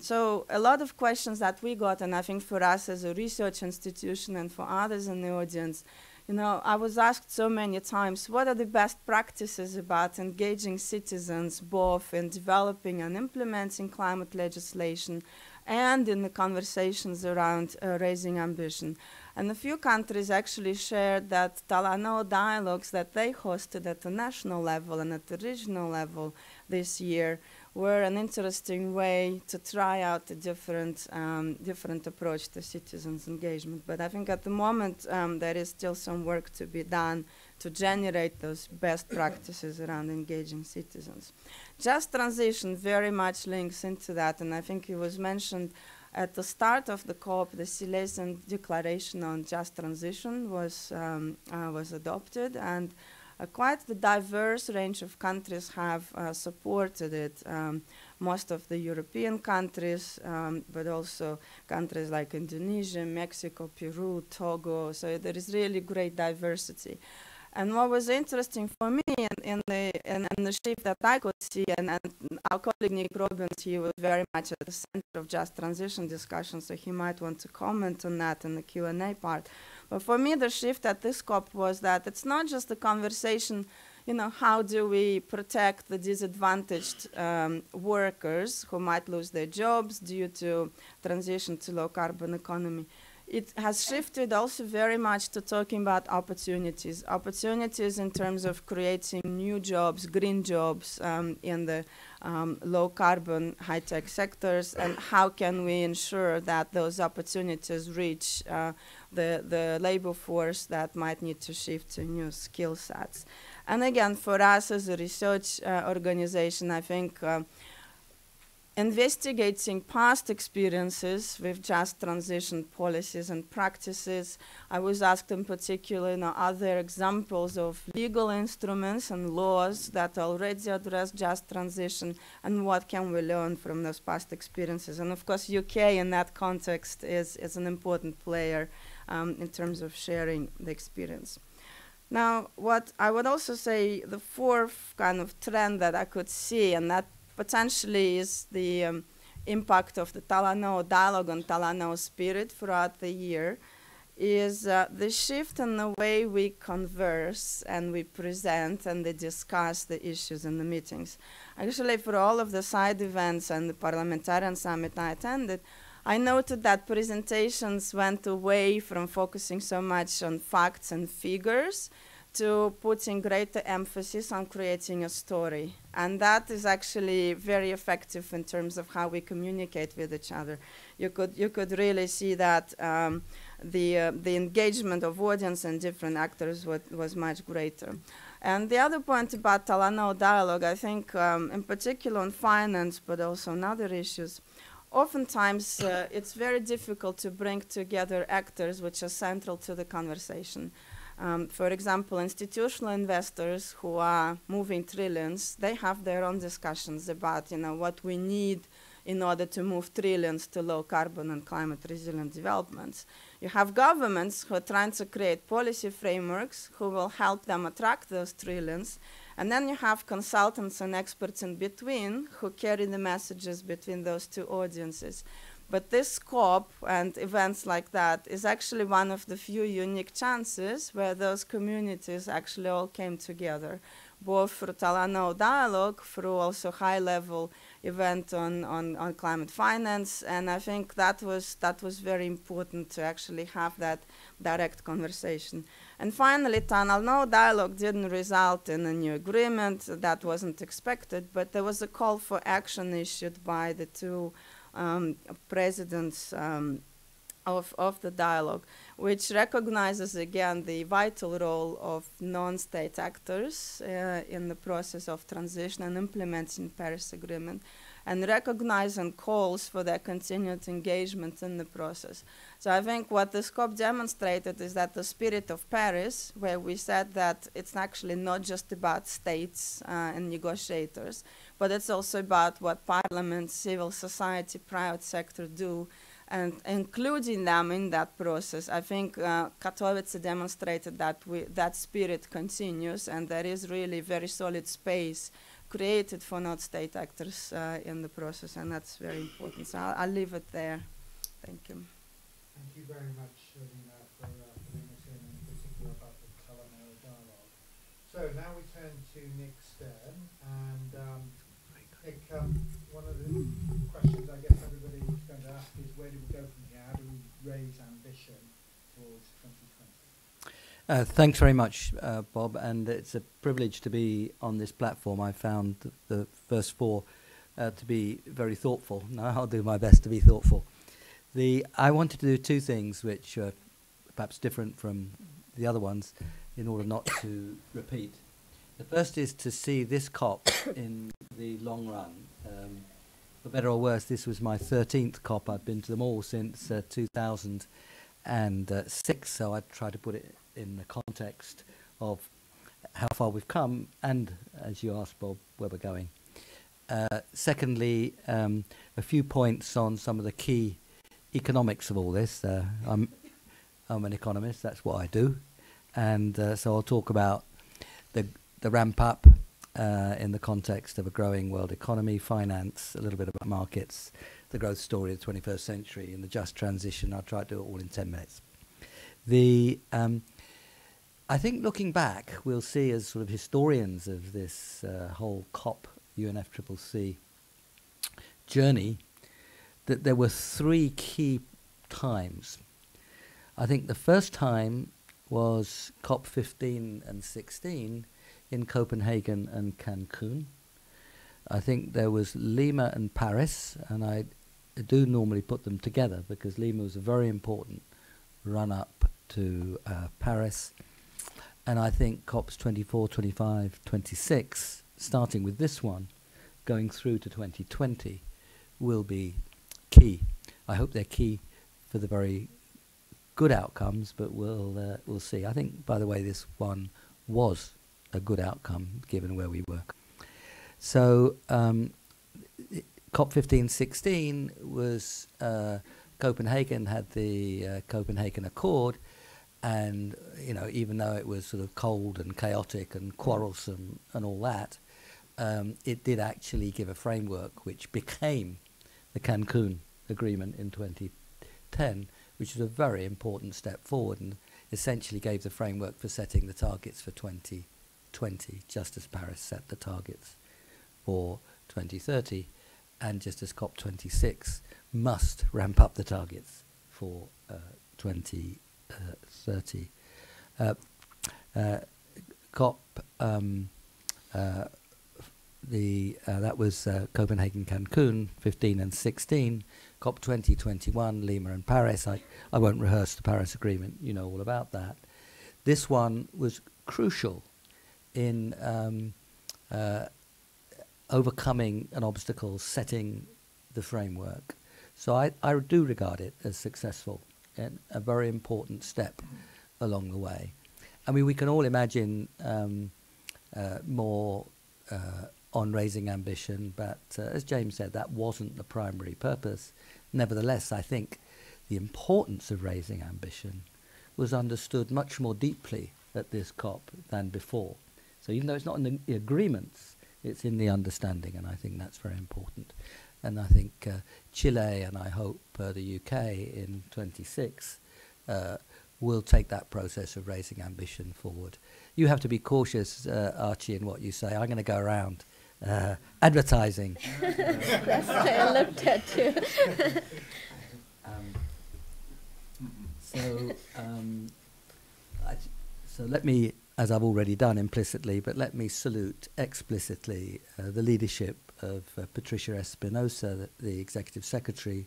So a lot of questions that we got, and I think for us as a research institution and for others in the audience, I was asked so many times, what are the best practices about engaging citizens both in developing and implementing climate legislation and in the conversations around raising ambition? And a few countries actually shared that Talanoa dialogues that they hosted at the national level and at the regional level this year were an interesting way to try out a different approach to citizens' engagement. But I think at the moment there is still some work to be done to generate those best practices around engaging citizens. Just transition very much links into that, and I think it was mentioned at the start of the COP, the Silesian Declaration on Just Transition was adopted, and quite the diverse range of countries have supported it. Most of the European countries, but also countries like Indonesia, Mexico, Peru, Togo. So there is really great diversity. And what was interesting for me in the shift that I could see, and our colleague Nick Robbins, he was very much at the center of Just Transition discussion, so he might want to comment on that in the Q&A part. But for me, the shift at this COP was that it's not just a conversation, how do we protect the disadvantaged workers who might lose their jobs due to transition to low carbon economy. It has shifted also very much to talking about opportunities in terms of creating new jobs, green jobs in the low carbon high tech sectors, and how can we ensure that those opportunities reach the labor force that might need to shift to new skill sets. And again, for us as a research organization, I think investigating past experiences with just transition policies and practices. I was asked in particular, are there examples of legal instruments and laws that already address just transition, and what can we learn from those past experiences? And of course, UK in that context is an important player in terms of sharing the experience. Now, what I would also say, the fourth kind of trend that I could see, and that potentially is the impact of the Talanoa dialogue on Talanoa spirit throughout the year, is the shift in the way we converse and we present and they discuss the issues in the meetings. Actually, for all of the side events and the Parliamentarian Summit I attended, I noted that presentations went away from focusing so much on facts and figures to putting greater emphasis on creating a story. And that is actually very effective in terms of how we communicate with each other. You could really see that the engagement of audience and different actors was much greater. And the other point about Talanoa dialogue, I think in particular on finance, but also on other issues, oftentimes it's very difficult to bring together actors which are central to the conversation. For example, institutional investors who are moving trillions, they have their own discussions about what we need in order to move trillions to low carbon and climate resilient developments. You have governments who are trying to create policy frameworks who will help them attract those trillions. And then you have consultants and experts in between who carry the messages between those two audiences. But this COP and events like that is actually one of the few unique chances where those communities actually all came together, both through Talanoa dialogue, through also high-level event on climate finance, and I think that was very important to actually have that direct conversation. And finally, Talanoa dialogue didn't result in a new agreement. That wasn't expected, but there was a call for action issued by the two presidents of the dialogue, which recognizes again the vital role of non-state actors in the process of transition and implementing Paris Agreement, and recognizing calls for their continued engagement in the process. So I think what this COP demonstrated is that the spirit of Paris, where we said that it's actually not just about states and negotiators, but it's also about what parliament, civil society, private sector do, and including them in that process. I think Katowice demonstrated that that spirit continues, and there is really very solid space created for non-state actors in the process, and that's very important. So I'll leave it there. Thank you. Thank you very much, Lina, for putting us in particular about the Talanoa dialogue. So now we turn to Nick Stern, and Nick, one of the questions I guess everybody is going to ask is, where do we go from here? How do we raise ambition towards 2020? Thanks very much, Bob, and it's a privilege to be on this platform. I found the first four to be very thoughtful. Now I'll do my best to be thoughtful. I wanted to do two things which are perhaps different from the other ones in order not to repeat. The first is to see this COP in the long run. For better or worse, this was my 13th COP. I've been to them all since 2006, so I try to put it in the context of how far we've come and, as you asked, Bob, where we're going. Secondly, a few points on some of the key economics of all this. I'm an economist, that's what I do, and so I'll talk about the ramp up in the context of a growing world economy, finance, a little bit about markets, the growth story of the 21st century, and the just transition. I'll try to do it all in 10 minutes. I think looking back, we'll see as sort of historians of this whole COP UNFCCC journey that there were three key times. I think the first time was COP 15 and 16 in Copenhagen and Cancun. I think there was Lima and Paris, and I do normally put them together because Lima was a very important run-up to Paris. And I think COPs 24, 25, 26, starting with this one, going through to 2020, will be key. I hope they're key for the very good outcomes, but we'll see. I think, by the way, this one was a good outcome given where we were. So COP 15-16 was Copenhagen had the Copenhagen Accord, and even though it was sort of cold and chaotic and quarrelsome and all that, it did actually give a framework which became the Cancun Agreement in 2010, which was a very important step forward and essentially gave the framework for setting the targets for 2020, just as Paris set the targets for 2030, and just as COP26 must ramp up the targets for 2030. That was Copenhagen, Cancun, 15 and 16. COP 2021, Lima and Paris. I won't rehearse the Paris Agreement. You know all about that. This one was crucial in overcoming an obstacle, setting the framework. So I do regard it as successful and a very important step along the way. I mean, we can all imagine more on raising ambition, but as James said, that wasn't the primary purpose. Nevertheless, I think the importance of raising ambition was understood much more deeply at this COP than before. So even though it's not in the agreements, it's in the understanding, and I think that's very important. and I think Chile and I hope the UK in 26 will take that process of raising ambition forward. You have to be cautious, Archie, in what you say. I'm going to go around advertising. That's what I looked at you. So let me, as I've already done implicitly, but let me salute explicitly the leadership of Patricia Espinosa, the Executive Secretary,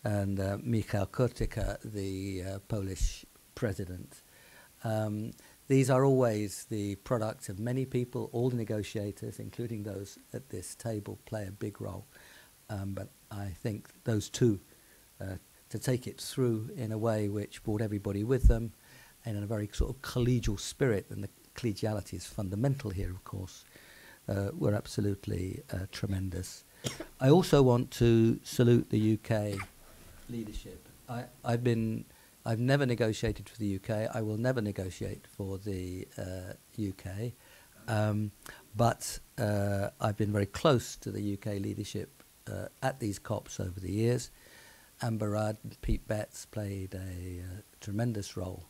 and Michał Kurtyka, the Polish President. These are always the product of many people. All the negotiators, including those at this table, play a big role. But I think those two, to take it through in a way which brought everybody with them, and in a very sort of collegial spirit, and the collegiality is fundamental here, of course, were absolutely tremendous. I also want to salute the UK leadership. I've never negotiated for the UK. I will never negotiate for the UK. But I've been very close to the UK leadership at these COPs over the years. Amber Rudd and Pete Betts played a tremendous role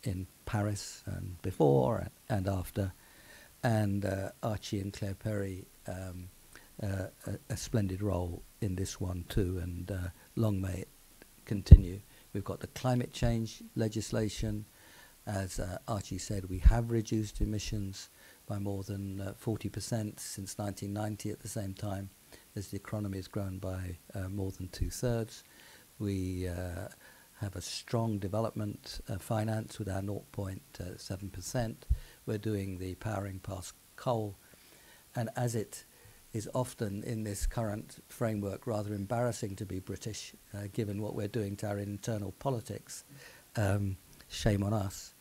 in Paris and before and after. And Archie and Claire Perry, a splendid role in this one too, and long may it continue. We've got the climate change legislation. As Archie said, we have reduced emissions by more than 40% since 1990 at the same time as the economy has grown by more than 2/3. We have a strong development finance with our 0.7%. We're doing the powering past coal. And as it is often in this current framework rather embarrassing to be British, given what we're doing to our internal politics, shame on us.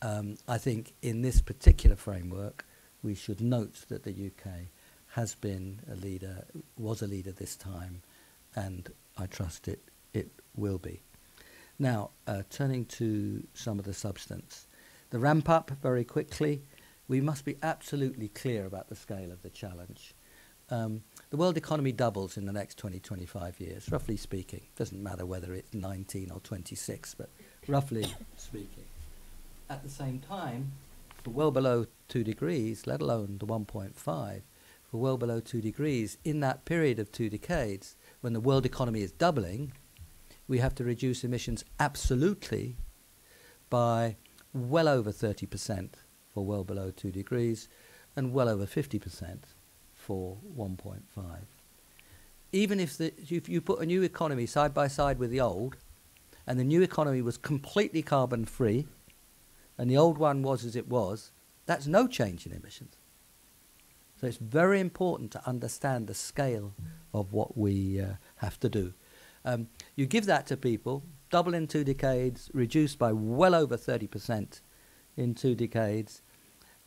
I think in this particular framework, we should note that the UK has been a leader, was a leader this time, and I trust it will be. Now, turning to some of the substance. The ramp up, very quickly, we must be absolutely clear about the scale of the challenge. The world economy doubles in the next 20, 25 years, roughly speaking. Doesn't matter whether it's 19 or 26, but roughly speaking. At the same time, for well below 2 degrees, let alone the 1.5, for well below 2 degrees, in that period of 2 decades, when the world economy is doubling, we have to reduce emissions absolutely by well over 30% for well below 2 degrees and well over 50% for 1.5. Even if you put a new economy side by side with the old, and the new economy was completely carbon free, and the old one was as it was, that's no change in emissions. So it's very important to understand the scale of what we have to do. You give that to people, double in 2 decades, reduced by well over 30% in 2 decades,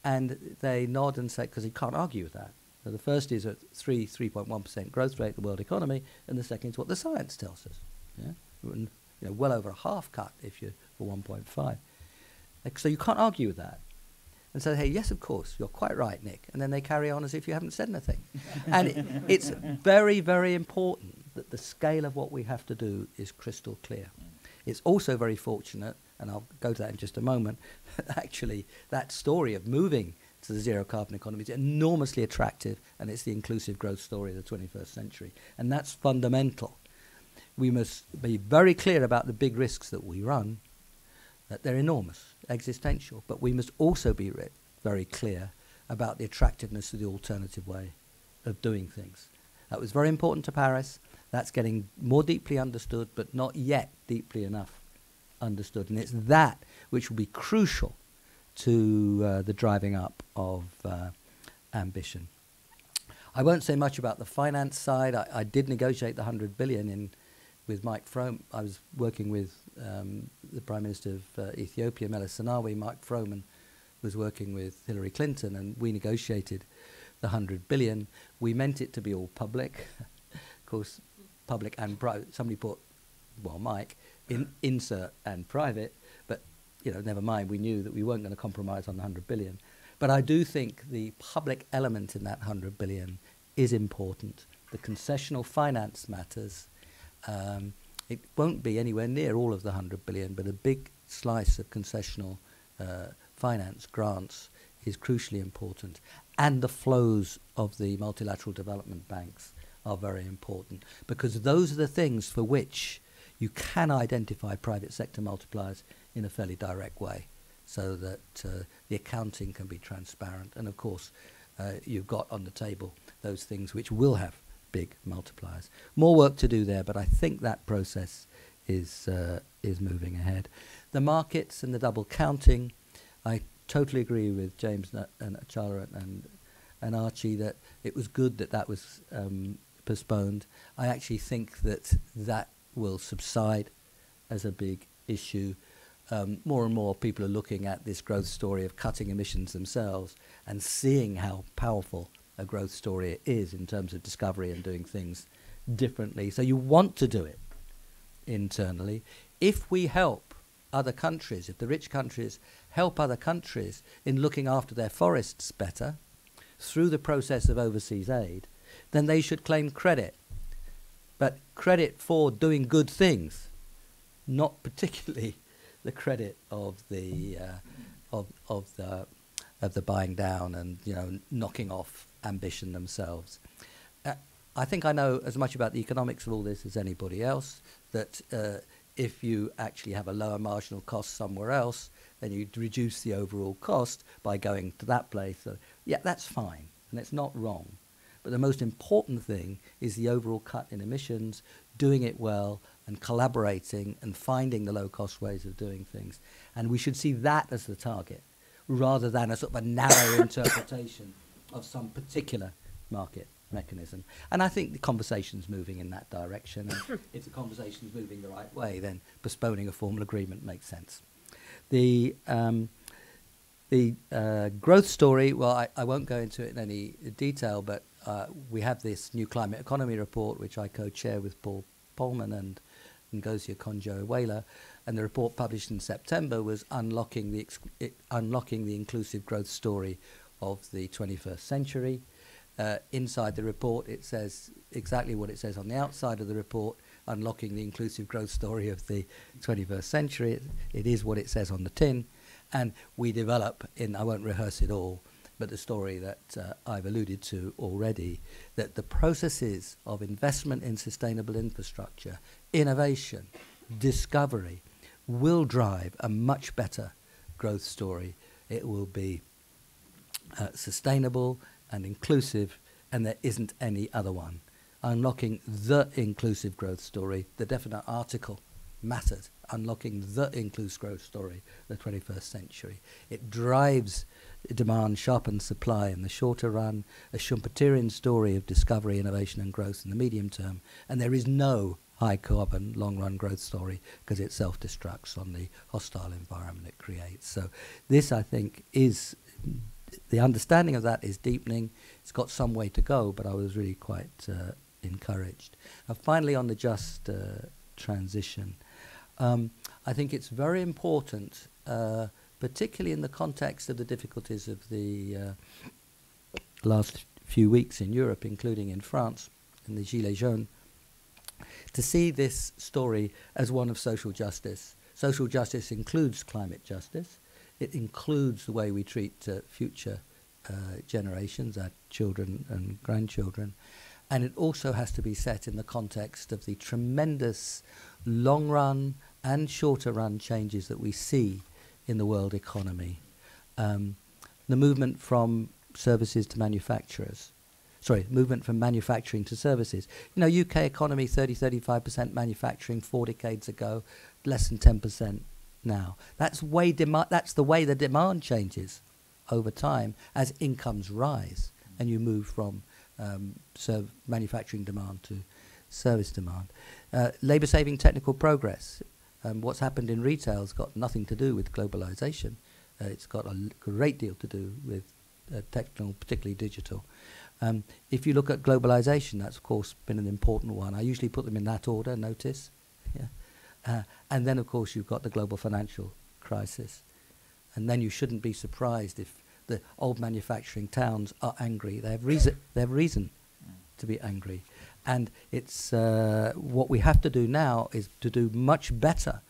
and they nod and say, because you can't argue with that. So the first is a 3.1% growth rate of the world economy, and the second is what the science tells us. Yeah? And, well over a half cut if you're for 1.5. So you can't argue with that. And say, hey, yes, of course, you're quite right, Nick. And then they carry on as if you haven't said anything. And it's very, very important that the scale of what we have to do is crystal clear. It's also very fortunate, and I'll go to that in just a moment, actually that story of moving to the zero carbon economy is enormously attractive, and it's the inclusive growth story of the 21st century. And that's fundamental. We must be very clear about the big risks that we run, that they're enormous, existential, but we must also be very clear about the attractiveness of the alternative way of doing things. That was very important to Paris. That's getting more deeply understood, but not yet deeply enough understood. And it's that which will be crucial to the driving up of ambition. I won't say much about the finance side. I did negotiate the 100 billion with Mike Frome. I was working with the Prime Minister of Ethiopia, Meles Zenawi. Mike Froman was working with Hillary Clinton, and we negotiated the 100 billion. We meant it to be all public. Of course, public and private. Somebody put, well, Mike, insert and private, but, never mind. We knew that we weren't going to compromise on the 100 billion. But I do think the public element in that 100 billion is important, the concessional finance matters, it won't be anywhere near all of the 100 billion, but a big slice of concessional finance grants is crucially important. And the flows of the multilateral development banks are very important, because those are the things for which you can identify private sector multipliers in a fairly direct way, so that the accounting can be transparent. And of course, you've got on the table those things which will have big multipliers. More work to do there, but I think that process is moving ahead. The markets and the double counting, I totally agree with James and Achala and Archie that it was good that that was postponed. I actually think that that will subside as a big issue. More and more people are looking at this growth story of cutting emissions themselves and seeing how powerful a growth story it is in terms of discovery and doing things differently. So you want to do it internally. If we help other countries, if the rich countries help other countries in looking after their forests better through the process of overseas aid, then they should claim credit. But credit for doing good things, not particularly the credit of the buying down and, you know, knocking off ambition themselves. I think I know as much about the economics of all this as anybody else, that if you actually have a lower marginal cost somewhere else, then you reduce the overall cost by going to that place. So, yeah, that's fine, and it's not wrong. But the most important thing is the overall cut in emissions, doing it well, and collaborating and finding the low-cost ways of doing things. And we should see that as the target, rather than a sort of a narrow interpretation of some particular market mechanism. And I think the conversation's moving in that direction. And if the conversation's moving the right way, then postponing a formal agreement makes sense. The growth story, well, I won't go into it in any detail, but we have this new climate economy report, which I co-chair with Paul Polman and Ngozi Okonjo-Iweala, and the report published in September was unlocking the inclusive growth story of the 21st century. Inside the report, it says exactly what it says on the outside of the report, unlocking the inclusive growth story of the 21st century. It is what it says on the tin. And we develop in, I won't rehearse it all, but the story that I've alluded to already, that the processes of investment in sustainable infrastructure, innovation, discovery, will drive a much better growth story. It will be sustainable and inclusive, and there isn't any other one. Unlocking the inclusive growth story, the definite article matters. Unlocking the inclusive growth story of the 21st century. It drives demand, sharpens supply in the shorter run, a Schumpeterian story of discovery, innovation and growth in the medium term, and there is no high carbon long run growth story because it self-destructs on the hostile environment it creates. So this, I think, is the understanding of that is deepening. It's got some way to go, but I was really quite encouraged. And finally, on the just transition, I think it's very important, particularly in the context of the difficulties of the last few weeks in Europe, including in France, in the Gilets jaunes, to see this story as one of social justice. Social justice includes climate justice. It includes the way we treat future generations, our children and grandchildren. And it also has to be set in the context of the tremendous long-run and shorter-run changes that we see in the world economy. The movement from services to manufacturers. Sorry, movement from manufacturing to services. You know, UK economy, 30-35% manufacturing 4 decades ago, less than 10% now. That's the way the demand changes over time as incomes rise and you move from manufacturing demand to service demand. Labour-saving technical progress. What's happened in retail has got nothing to do with globalisation. It's got a great deal to do with technical, particularly digital. If you look at globalisation, that's of course been an important one. I usually put them in that order, notice. Yeah. And then of course you've got the global financial crisis. And then you shouldn't be surprised if the old manufacturing towns are angry. They have reason to be angry. And it's what we have to do now is to do much better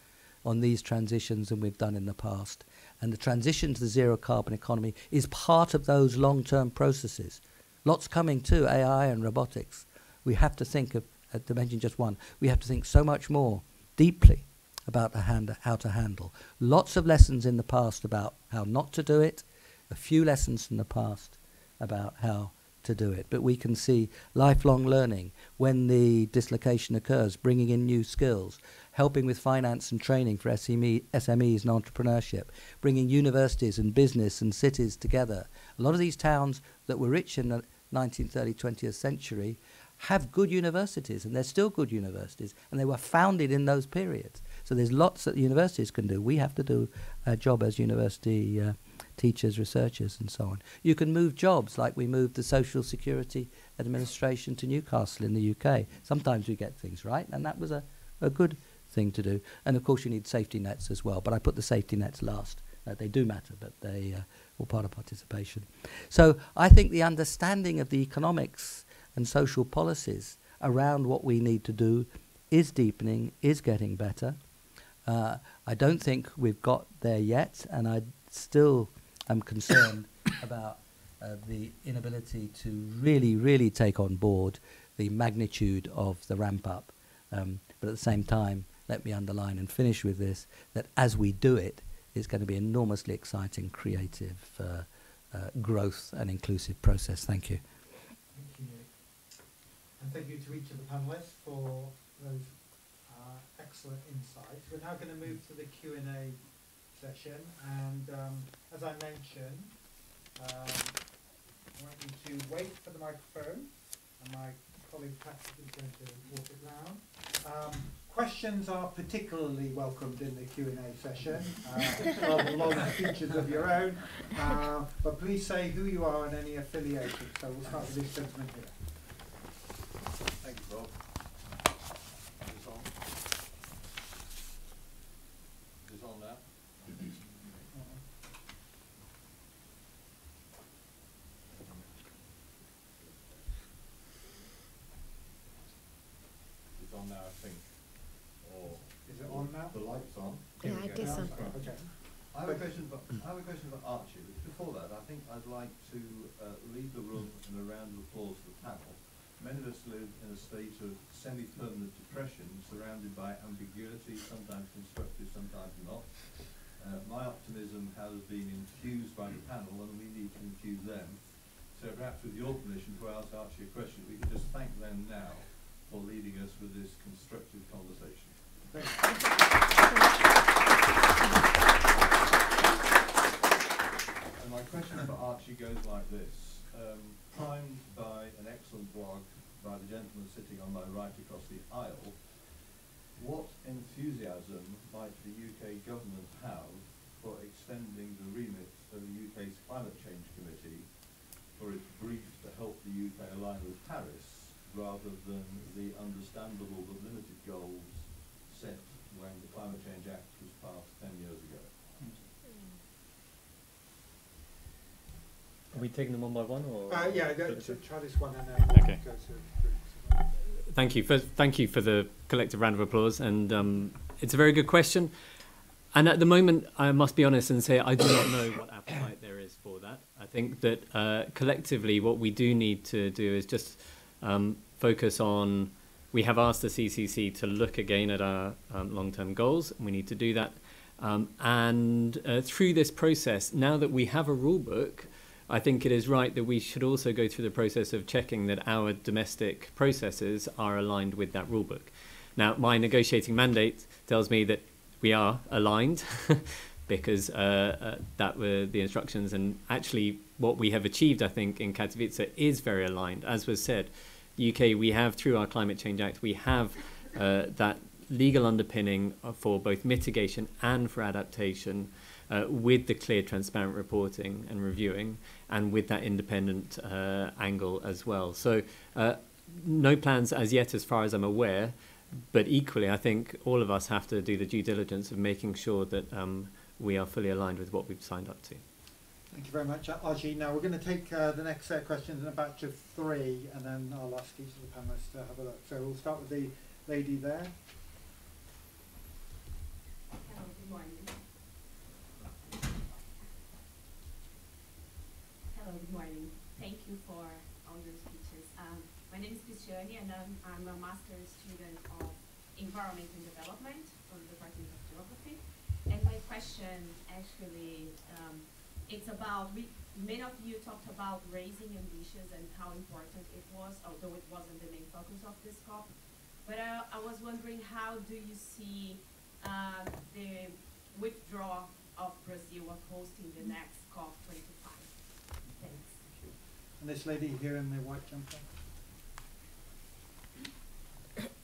on these transitions than we've done in the past. And the transition to the zero carbon economy is part of those long-term processes. Lots coming too, AI and robotics. We have to think of, to mention just one, we have to think so much more deeply about how to handle. Lots of lessons in the past about how not to do it, a few lessons from the past about how to do it. But we can see lifelong learning when the dislocation occurs, bringing in new skills, helping with finance and training for SMEs and entrepreneurship, bringing universities and business and cities together. A lot of these towns that were rich in the 19th, early 20th century have good universities, and they're still good universities, and they were founded in those periods. So there's lots that universities can do. We have to do a job as university teachers, researchers, and so on. You can move jobs, like we moved the Social Security Administration to Newcastle in the UK. Sometimes we get things right, and that was a good thing to do. And of course you need safety nets as well, but I put the safety nets last. They do matter, but they were part of participation. So I think the understanding of the economics and social policies around what we need to do is deepening, is getting better. I don't think we've got there yet, and I still am concerned about the inability to really, really take on board the magnitude of the ramp up. But at the same time, let me underline and finish with this, that as we do it, it's going to be an enormously exciting, creative growth and inclusive process. Thank you. Thank you. And thank you to each of the panellists for those excellent insights. We're now going to move to the Q&A session, and as I mentioned, I want you to wait for the microphone, and my colleague Patrick is going to walk it round. Questions are particularly welcomed in the Q&A session, rather long features of your own, but please say who you are and any affiliation. So we'll start with this gentleman here. Thank you, Bob. Is this on now? It's on now, I think. Or is it on now? The light's on. Yeah, I guess so. Okay. I have a question for Archie. But before that, I think I'd like to leave the room in a round of applause for the panel. Many of us live in a state of semi-permanent depression, surrounded by ambiguity, sometimes constructive, sometimes not. My optimism has been infused by the panel, and we need to infuse them. So perhaps with your permission, before I ask Archie a question, we can just thank them now for leading us with this constructive conversation. Thank you. And my question for Archie goes like this. Primed by an excellent blog by the gentleman sitting on my right across the aisle, what enthusiasm might the UK government have for extending the remit of the UK's Climate Change Committee for its brief to help the UK align with Paris, rather than the understandable but limited goals set when the Climate Change Act was passed 10 years ago? Are we taking them one by one, or? Yeah, try this one and then Okay. go to. Thank you for the collective round of applause, and it's a very good question. And at the moment, I must be honest and say I do not know what appetite there is for that. I think that collectively, what we do need to do is just focus on. We have asked the CCC to look again at our long-term goals, and we need to do that. And through this process, now that we have a rule book, I think it is right that we should also go through the process of checking that our domestic processes are aligned with that rulebook. Now, my negotiating mandate tells me that we are aligned because that were the instructions, and actually what we have achieved, I think, in Katowice is very aligned. As was said, UK, we have, through our Climate Change Act, we have that legal underpinning for both mitigation and for adaptation, with the clear, transparent reporting and reviewing, and with that independent angle as well. So no plans as yet, as far as I'm aware, but equally I think all of us have to do the due diligence of making sure that we are fully aligned with what we've signed up to. Thank you very much, Archie. Now we're going to take the next set of questions in a batch of 3, and then I'll ask each of the panelists to have a look. So we'll start with the lady there. Hello, good morning. Hello, good morning. Thank you for all your speeches. My name is Cristiane, and I'm a master's student of Environment and Development from the Department of Geography. And my question actually, it's about, many of you talked about raising ambitions and how important it was, although it wasn't the main focus of this COP. But I was wondering, how do you see the withdrawal of Brazil of hosting the next COP25? Thanks. And this lady here in the white jumper.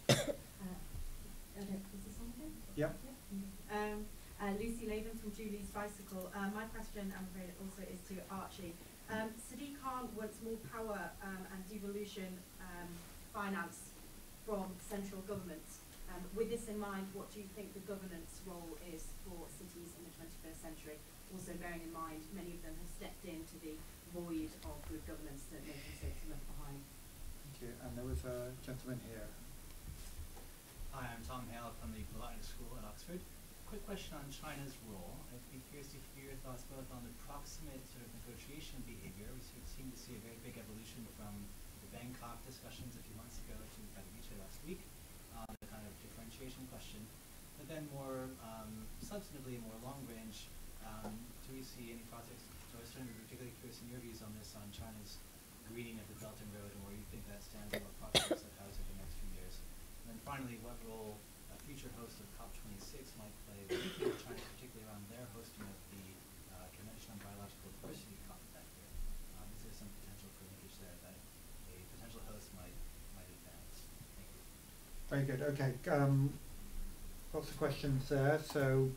Is this on here? Yep. Lucy Laven from Julie's Bicycle. My question, I'm afraid, also is to Archie. Sadiq Khan wants more power and devolution finance from central governments. With this in mind, what do you think the governance role is for cities in the 21st century? Also bearing in mind, many of them have stepped into the void of good governance that nation states are left behind. Thank you. And there was a gentleman here. Hi, I'm Tom Hale from the Parliamentarian School at Oxford. Quick question on China's role. I'd be curious to hear your thoughts both on the proximate sort of negotiation behavior. We seem to see a very big evolution from the Bangkok discussions a few months ago to Katowice last week, the kind of differentiation question. But then more substantively, more long range, do we see any projects? So I was particularly curious in your views on this, on China's greening of the Belt and Road and where you think that stands and what prospects that has over the next few years. And then finally, what role a future host of COP26 might play with China, particularly around their hosting of the Convention on Biological Diversity COP that year. Is there some potential for linkage there that a potential host might advance? Thank you. Very good. Okay. Lots of questions there. So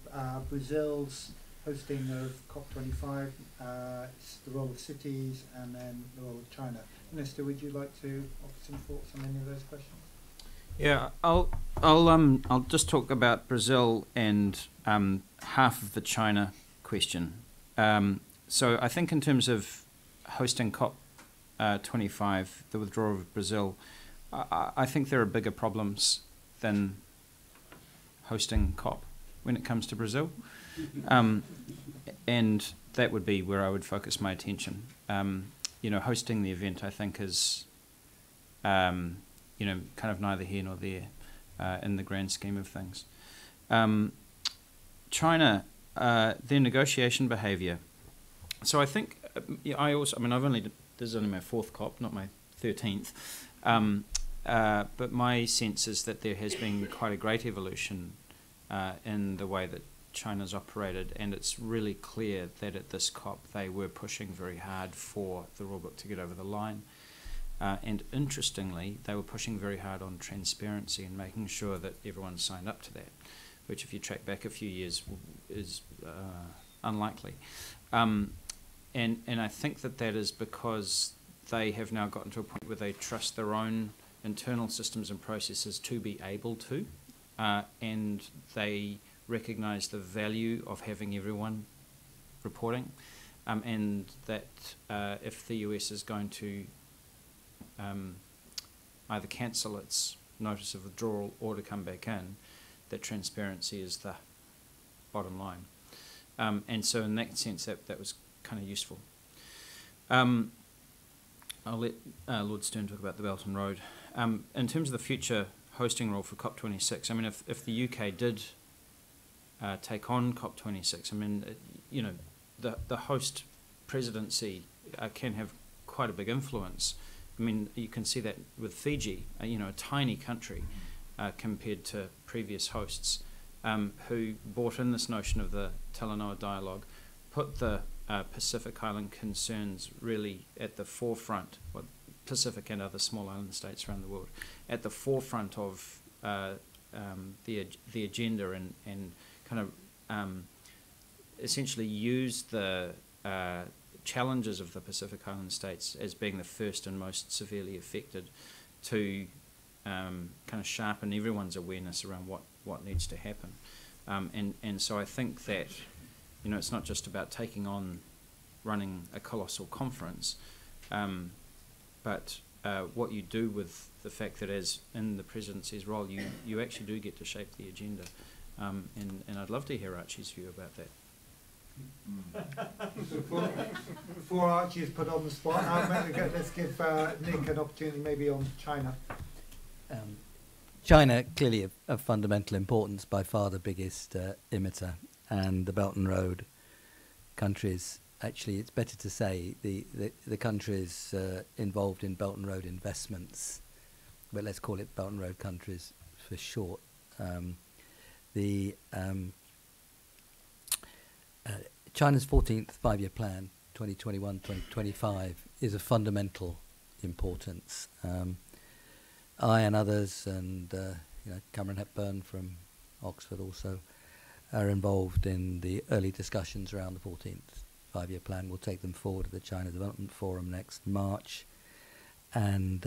Brazil's hosting of COP25, it's the role of cities, and then the role of China. Minister, would you like to offer some thoughts on any of those questions? Yeah, I'll just talk about Brazil and half of the China question. So I think in terms of hosting COP25, the withdrawal of Brazil, I think there are bigger problems than hosting COP when it comes to Brazil, and that would be where I would focus my attention. Hosting the event, I think, is kind of neither here nor there in the grand scheme of things. China, their negotiation behaviour. So I think this is only my 4th COP, not my 13th. But my sense is that there has been quite a great evolution in the way that China's operated, and it's really clear that at this COP they were pushing very hard for the Rulebook to get over the line. And interestingly, they were pushing very hard on transparency and making sure that everyone signed up to that, which if you track back a few years is unlikely. And I think that is because they have now gotten to a point where they trust their own internal systems and processes to be able to, and they recognise the value of having everyone reporting, and that if the US is going to either cancel its notice of withdrawal or to come back in, that transparency is the bottom line. And so in that sense, that was kind of useful. I'll let Lord Stern talk about the Belt and Road. In terms of the future hosting role for COP26, I mean, if the UK did take on COP26, I mean, the host presidency can have quite a big influence. I mean, you can see that with Fiji, a tiny country compared to previous hosts, who brought in this notion of the Talanoa dialogue, put the Pacific Island concerns really at the forefront, well, Pacific and other small island states around the world, at the forefront of the agenda, and kind of essentially used the challenges of the Pacific Island states as being the first and most severely affected to kind of sharpen everyone's awareness around what needs to happen. And so I think that, it's not just about taking on running a colossal conference. But what you do with the fact that as in the presidency's role, you actually do get to shape the agenda. And I'd love to hear Archie's view about that. Before Archie is put on the spot, let's give Nick an opportunity maybe on China. China, clearly of fundamental importance, by far the biggest emitter, and the Belt and Road countries, actually it's better to say the countries involved in Belt and Road investments, but let's call it Belt and Road countries for short. China's 14th five-year plan, 2021-2025, is of fundamental importance. I and others, and Cameron Hepburn from Oxford also, are involved in the early discussions around the 14th five-year plan. We'll take them forward at the China Development Forum next March, and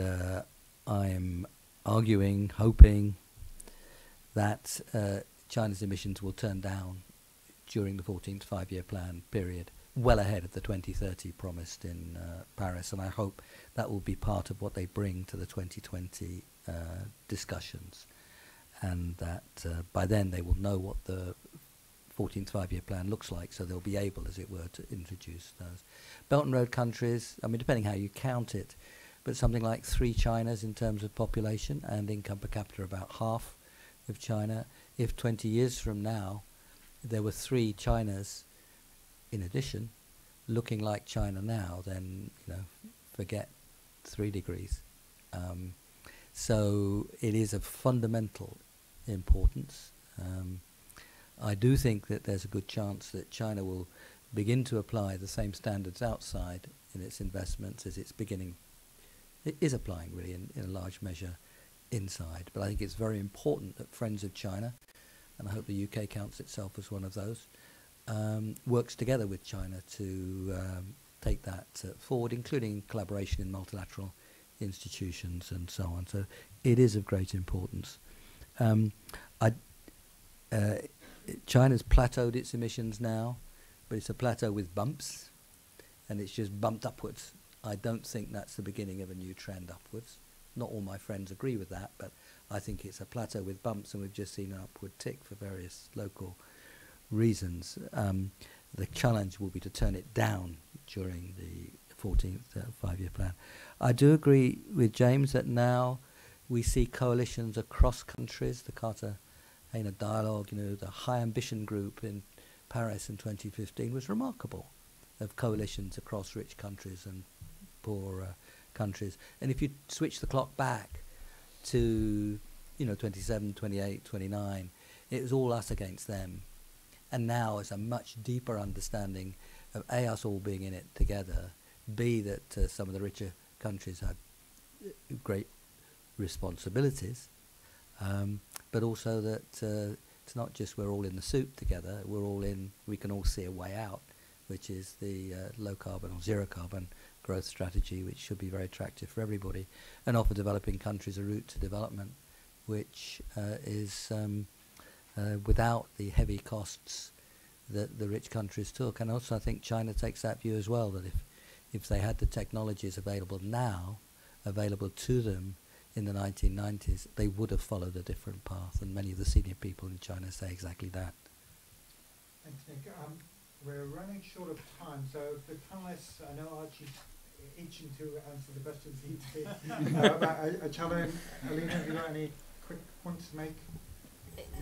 I am arguing, hoping that China's emissions will turn down during the 14th five-year plan period, well ahead of the 2030 promised in Paris, and I hope that will be part of what they bring to the 2020 discussions, and that by then they will know what the 14th five-year plan looks like, so they'll be able, as it were, to introduce those. Belt and Road countries, I mean, depending how you count it, but something like 3 Chinas in terms of population, and income per capita about half of China. If 20 years from now there were 3 Chinas in addition looking like China now, then forget 3 degrees. So it is of fundamental importance. I do think that there's a good chance that China will begin to apply the same standards outside in its investments as it is applying really in a large measure inside. But I think it's very important that Friends of China, and I hope the UK counts itself as one of those, works together with China to take that forward, including collaboration in multilateral institutions and so on. So it is of great importance. China's plateaued its emissions now, but it's a plateau with bumps, and it's just bumped upwards. I don't think that's the beginning of a new trend upwards. Not all my friends agree with that, but I think it's a plateau with bumps, and we've just seen an upward tick for various local reasons. The challenge will be to turn it down during the 14th five-year plan. I do agree with James that now we see coalitions across countries. The Cartagena Dialogue, the High Ambition Group in Paris in 2015 was remarkable, of coalitions across rich countries and poor countries. And if you switch the clock back to 27, 28, 29, it was all us against them. And now it's a much deeper understanding of A, us all being in it together, B, that some of the richer countries have great responsibilities, but also that it's not just we're all in the soup together, we can all see a way out, which is the low carbon or zero carbon growth strategy, which should be very attractive for everybody, and offer developing countries a route to development, which is without the heavy costs that the rich countries took. And also I think China takes that view as well, that if they had the technologies available now, available to them in the 1990s, they would have followed a different path, and many of the senior people in China say exactly that. Thanks, Nick. We're running short of time, so the panelists, I know Archie's itching to answer the questions he did about a challenge. Alina, have you got any quick points to make?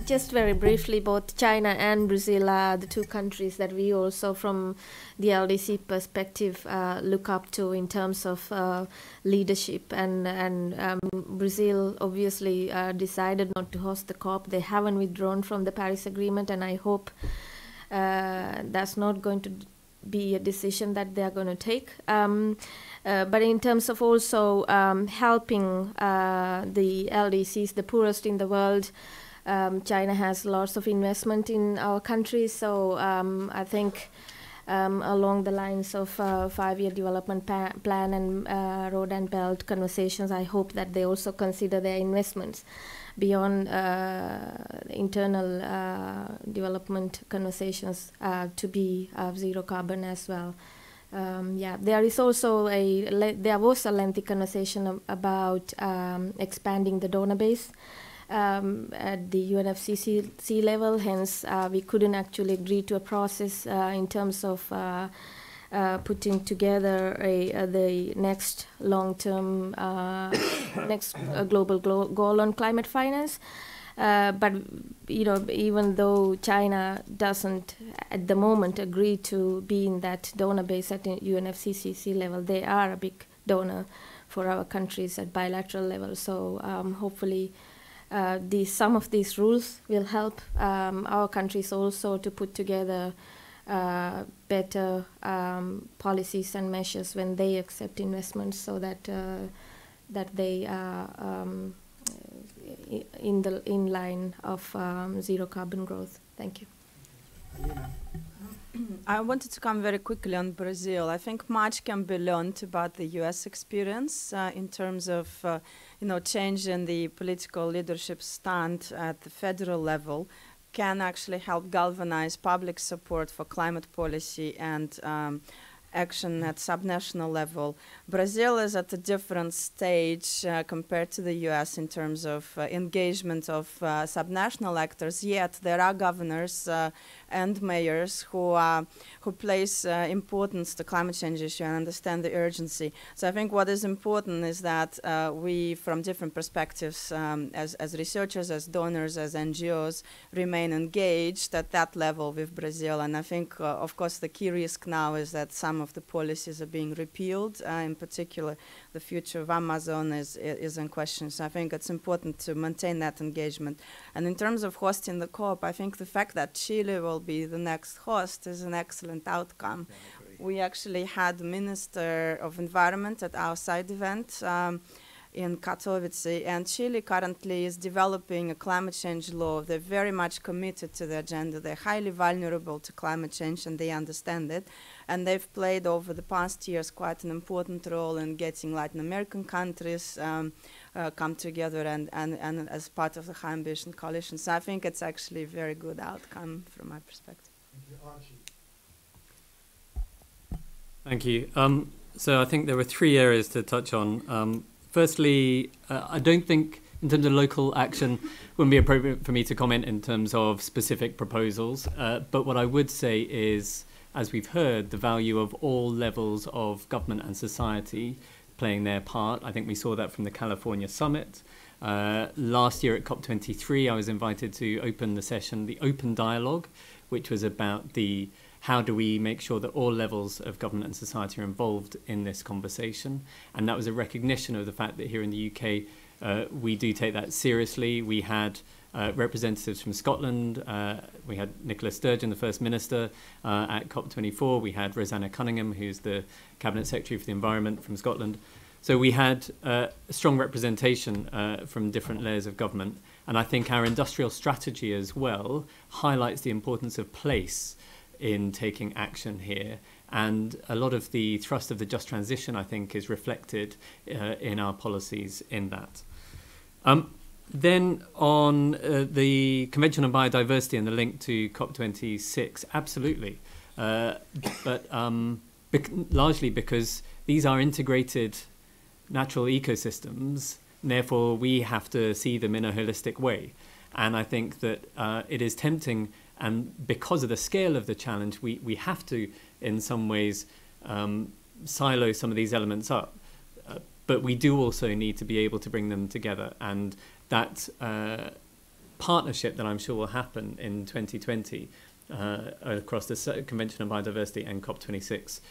Just very briefly, both China and Brazil are the 2 countries that we also, from the LDC perspective, look up to in terms of leadership. And Brazil obviously decided not to host the COP. They haven't withdrawn from the Paris Agreement, and I hope that's not going to be a decision that they are going to take. But in terms of also helping the LDCs, the poorest in the world, China has lots of investment in our country, so I think along the lines of 5-year development plan and road and belt conversations, I hope that they also consider their investments beyond internal development conversations to be zero carbon as well. Yeah, there is also there was a lengthy conversation about expanding the donor base at the UNFCCC level. Hence, we couldn't actually agree to a process in terms of putting together the next long-term, next global goal on climate finance. But even though China doesn't at the moment agree to be in that donor base at UNFCCC level, they are a big donor for our countries at bilateral level. So hopefully some of these rules will help our countries also to put together better policies and measures when they accept investments, so that they are in line of zero carbon growth. Thank you. I wanted to come very quickly on Brazil. I think much can be learned about the U.S. experience in terms of change in the political leadership stand at the federal level can actually help galvanize public support for climate policy and action at subnational level. Brazil is at a different stage compared to the US in terms of engagement of subnational actors, yet there are governors and mayors who place importance to climate change issue and understand the urgency. So I think what is important is that we, from different perspectives, as researchers, as donors, as NGOs, remain engaged at that level with Brazil. And I think, of course, the key risk now is that some of the policies are being repealed. In particular, the future of Amazon is in question. So I think it's important to maintain that engagement. And in terms of hosting the COP, I think the fact that Chile will be the next host is an excellent outcome. We actually had the Minister of Environment at our side event in Katowice, and Chile currently is developing a climate change law. They're very much committed to the agenda. They're highly vulnerable to climate change, and they understand it. And they've played over the past years quite an important role in getting Latin American countries come together and as part of the High Ambition Coalition. So I think it's actually a very good outcome from my perspective. Thank you, Archie. Thank you. So I think there were three areas to touch on. Firstly, I don't think in terms of local action wouldn't be appropriate for me to comment in terms of specific proposals. But what I would say is, as we've heard, the value of all levels of government and society playing their part. I think we saw that from the California summit. Last year at COP23, I was invited to open the session, the Open Dialogue, which was about how do we make sure that all levels of government and society are involved in this conversation. And that was a recognition of the fact that here in the UK, we do take that seriously. We had representatives from Scotland. We had Nicola Sturgeon, the First Minister, at COP24. We had Rosanna Cunningham, who's the Cabinet Secretary for the Environment from Scotland. So we had a strong representation from different layers of government. And I think our industrial strategy as well highlights the importance of place in taking action here. And a lot of the thrust of the Just Transition, I think, is reflected in our policies in that. Then on the Convention on Biodiversity and the link to COP26, absolutely. But largely because these are integrated natural ecosystems, therefore we have to see them in a holistic way. And I think that it is tempting, and because of the scale of the challenge, we have to, in some ways, silo some of these elements up. But we do also need to be able to bring them together. And that partnership that I'm sure will happen in 2020 across the Convention on Biodiversity and COP26,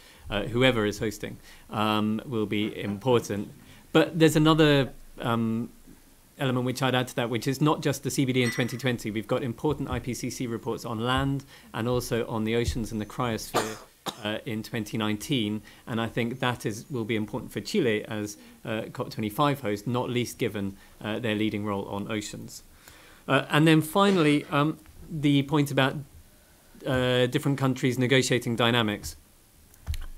whoever is hosting, will be important. But there's another element which I'd add to that, which is not just the CBD in 2020. We've got important IPCC reports on land and also on the oceans and the cryosphere in 2019. And I think that will be important for Chile as COP25 host, not least given their leading role on oceans. And then finally, the point about different countries negotiating dynamics.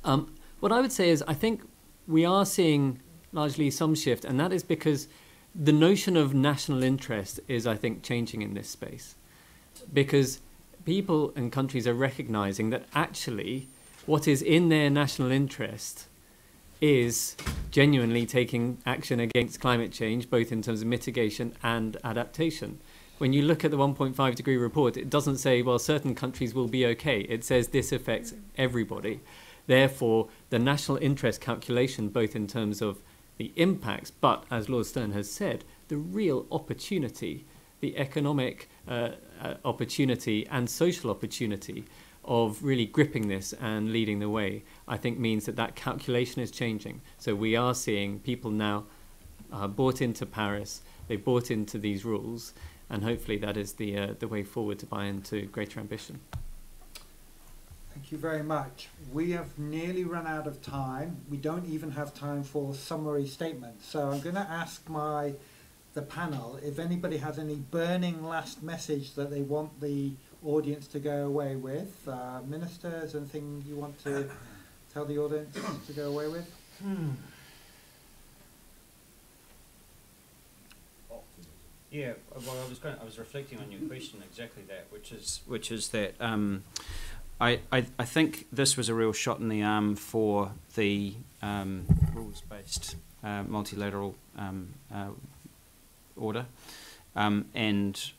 What I would say is I think we are seeing largely some shift, and that is because the notion of national interest is, I think, changing in this space. Because people and countries are recognizing that actually what is in their national interest is genuinely taking action against climate change, both in terms of mitigation and adaptation. When you look at the 1.5 degree report, it doesn't say, well, certain countries will be okay. It says this affects everybody. Therefore, the national interest calculation, both in terms of the impacts, but as Lord Stern has said, the real opportunity, the economic opportunity and social opportunity of really gripping this and leading the way, I think means that that calculation is changing. So we are seeing people now bought into Paris, they bought into these rules, and hopefully that is the way forward to buy into greater ambition. Thank you very much. We have nearly run out of time. We don't even have time for summary statements. So I'm going to ask the panel if anybody has any burning last message that they want the audience to go away with. Ministers, anything you want to tell the audience to go away with? Yeah, well, I was reflecting on your question, exactly that, which is that I think this was a real shot in the arm for the rules-based multilateral order, and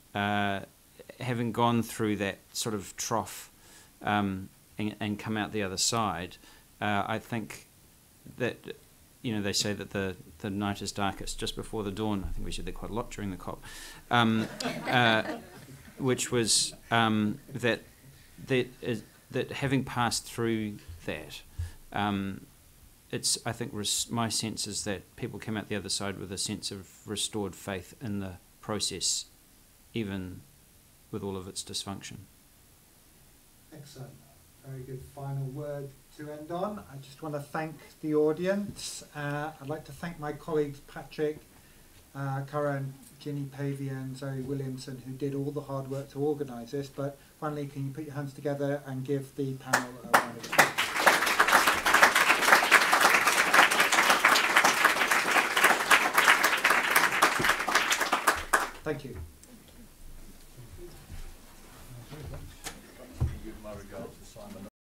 having gone through that sort of trough and come out the other side, I think that, you know, they say that the night is darkest just before the dawn. I think we said that quite a lot during the COP, which was that having passed through that, I think my sense is that people came out the other side with a sense of restored faith in the process, even with all of its dysfunction. Excellent. Very good final word to end on. I just want to thank the audience. I'd like to thank my colleagues Patrick, Karen, Ginny Pavey and Zoe Williamson, who did all the hard work to organise this. But finally, can you put your hands together and give the panel a round of applause? Thank you.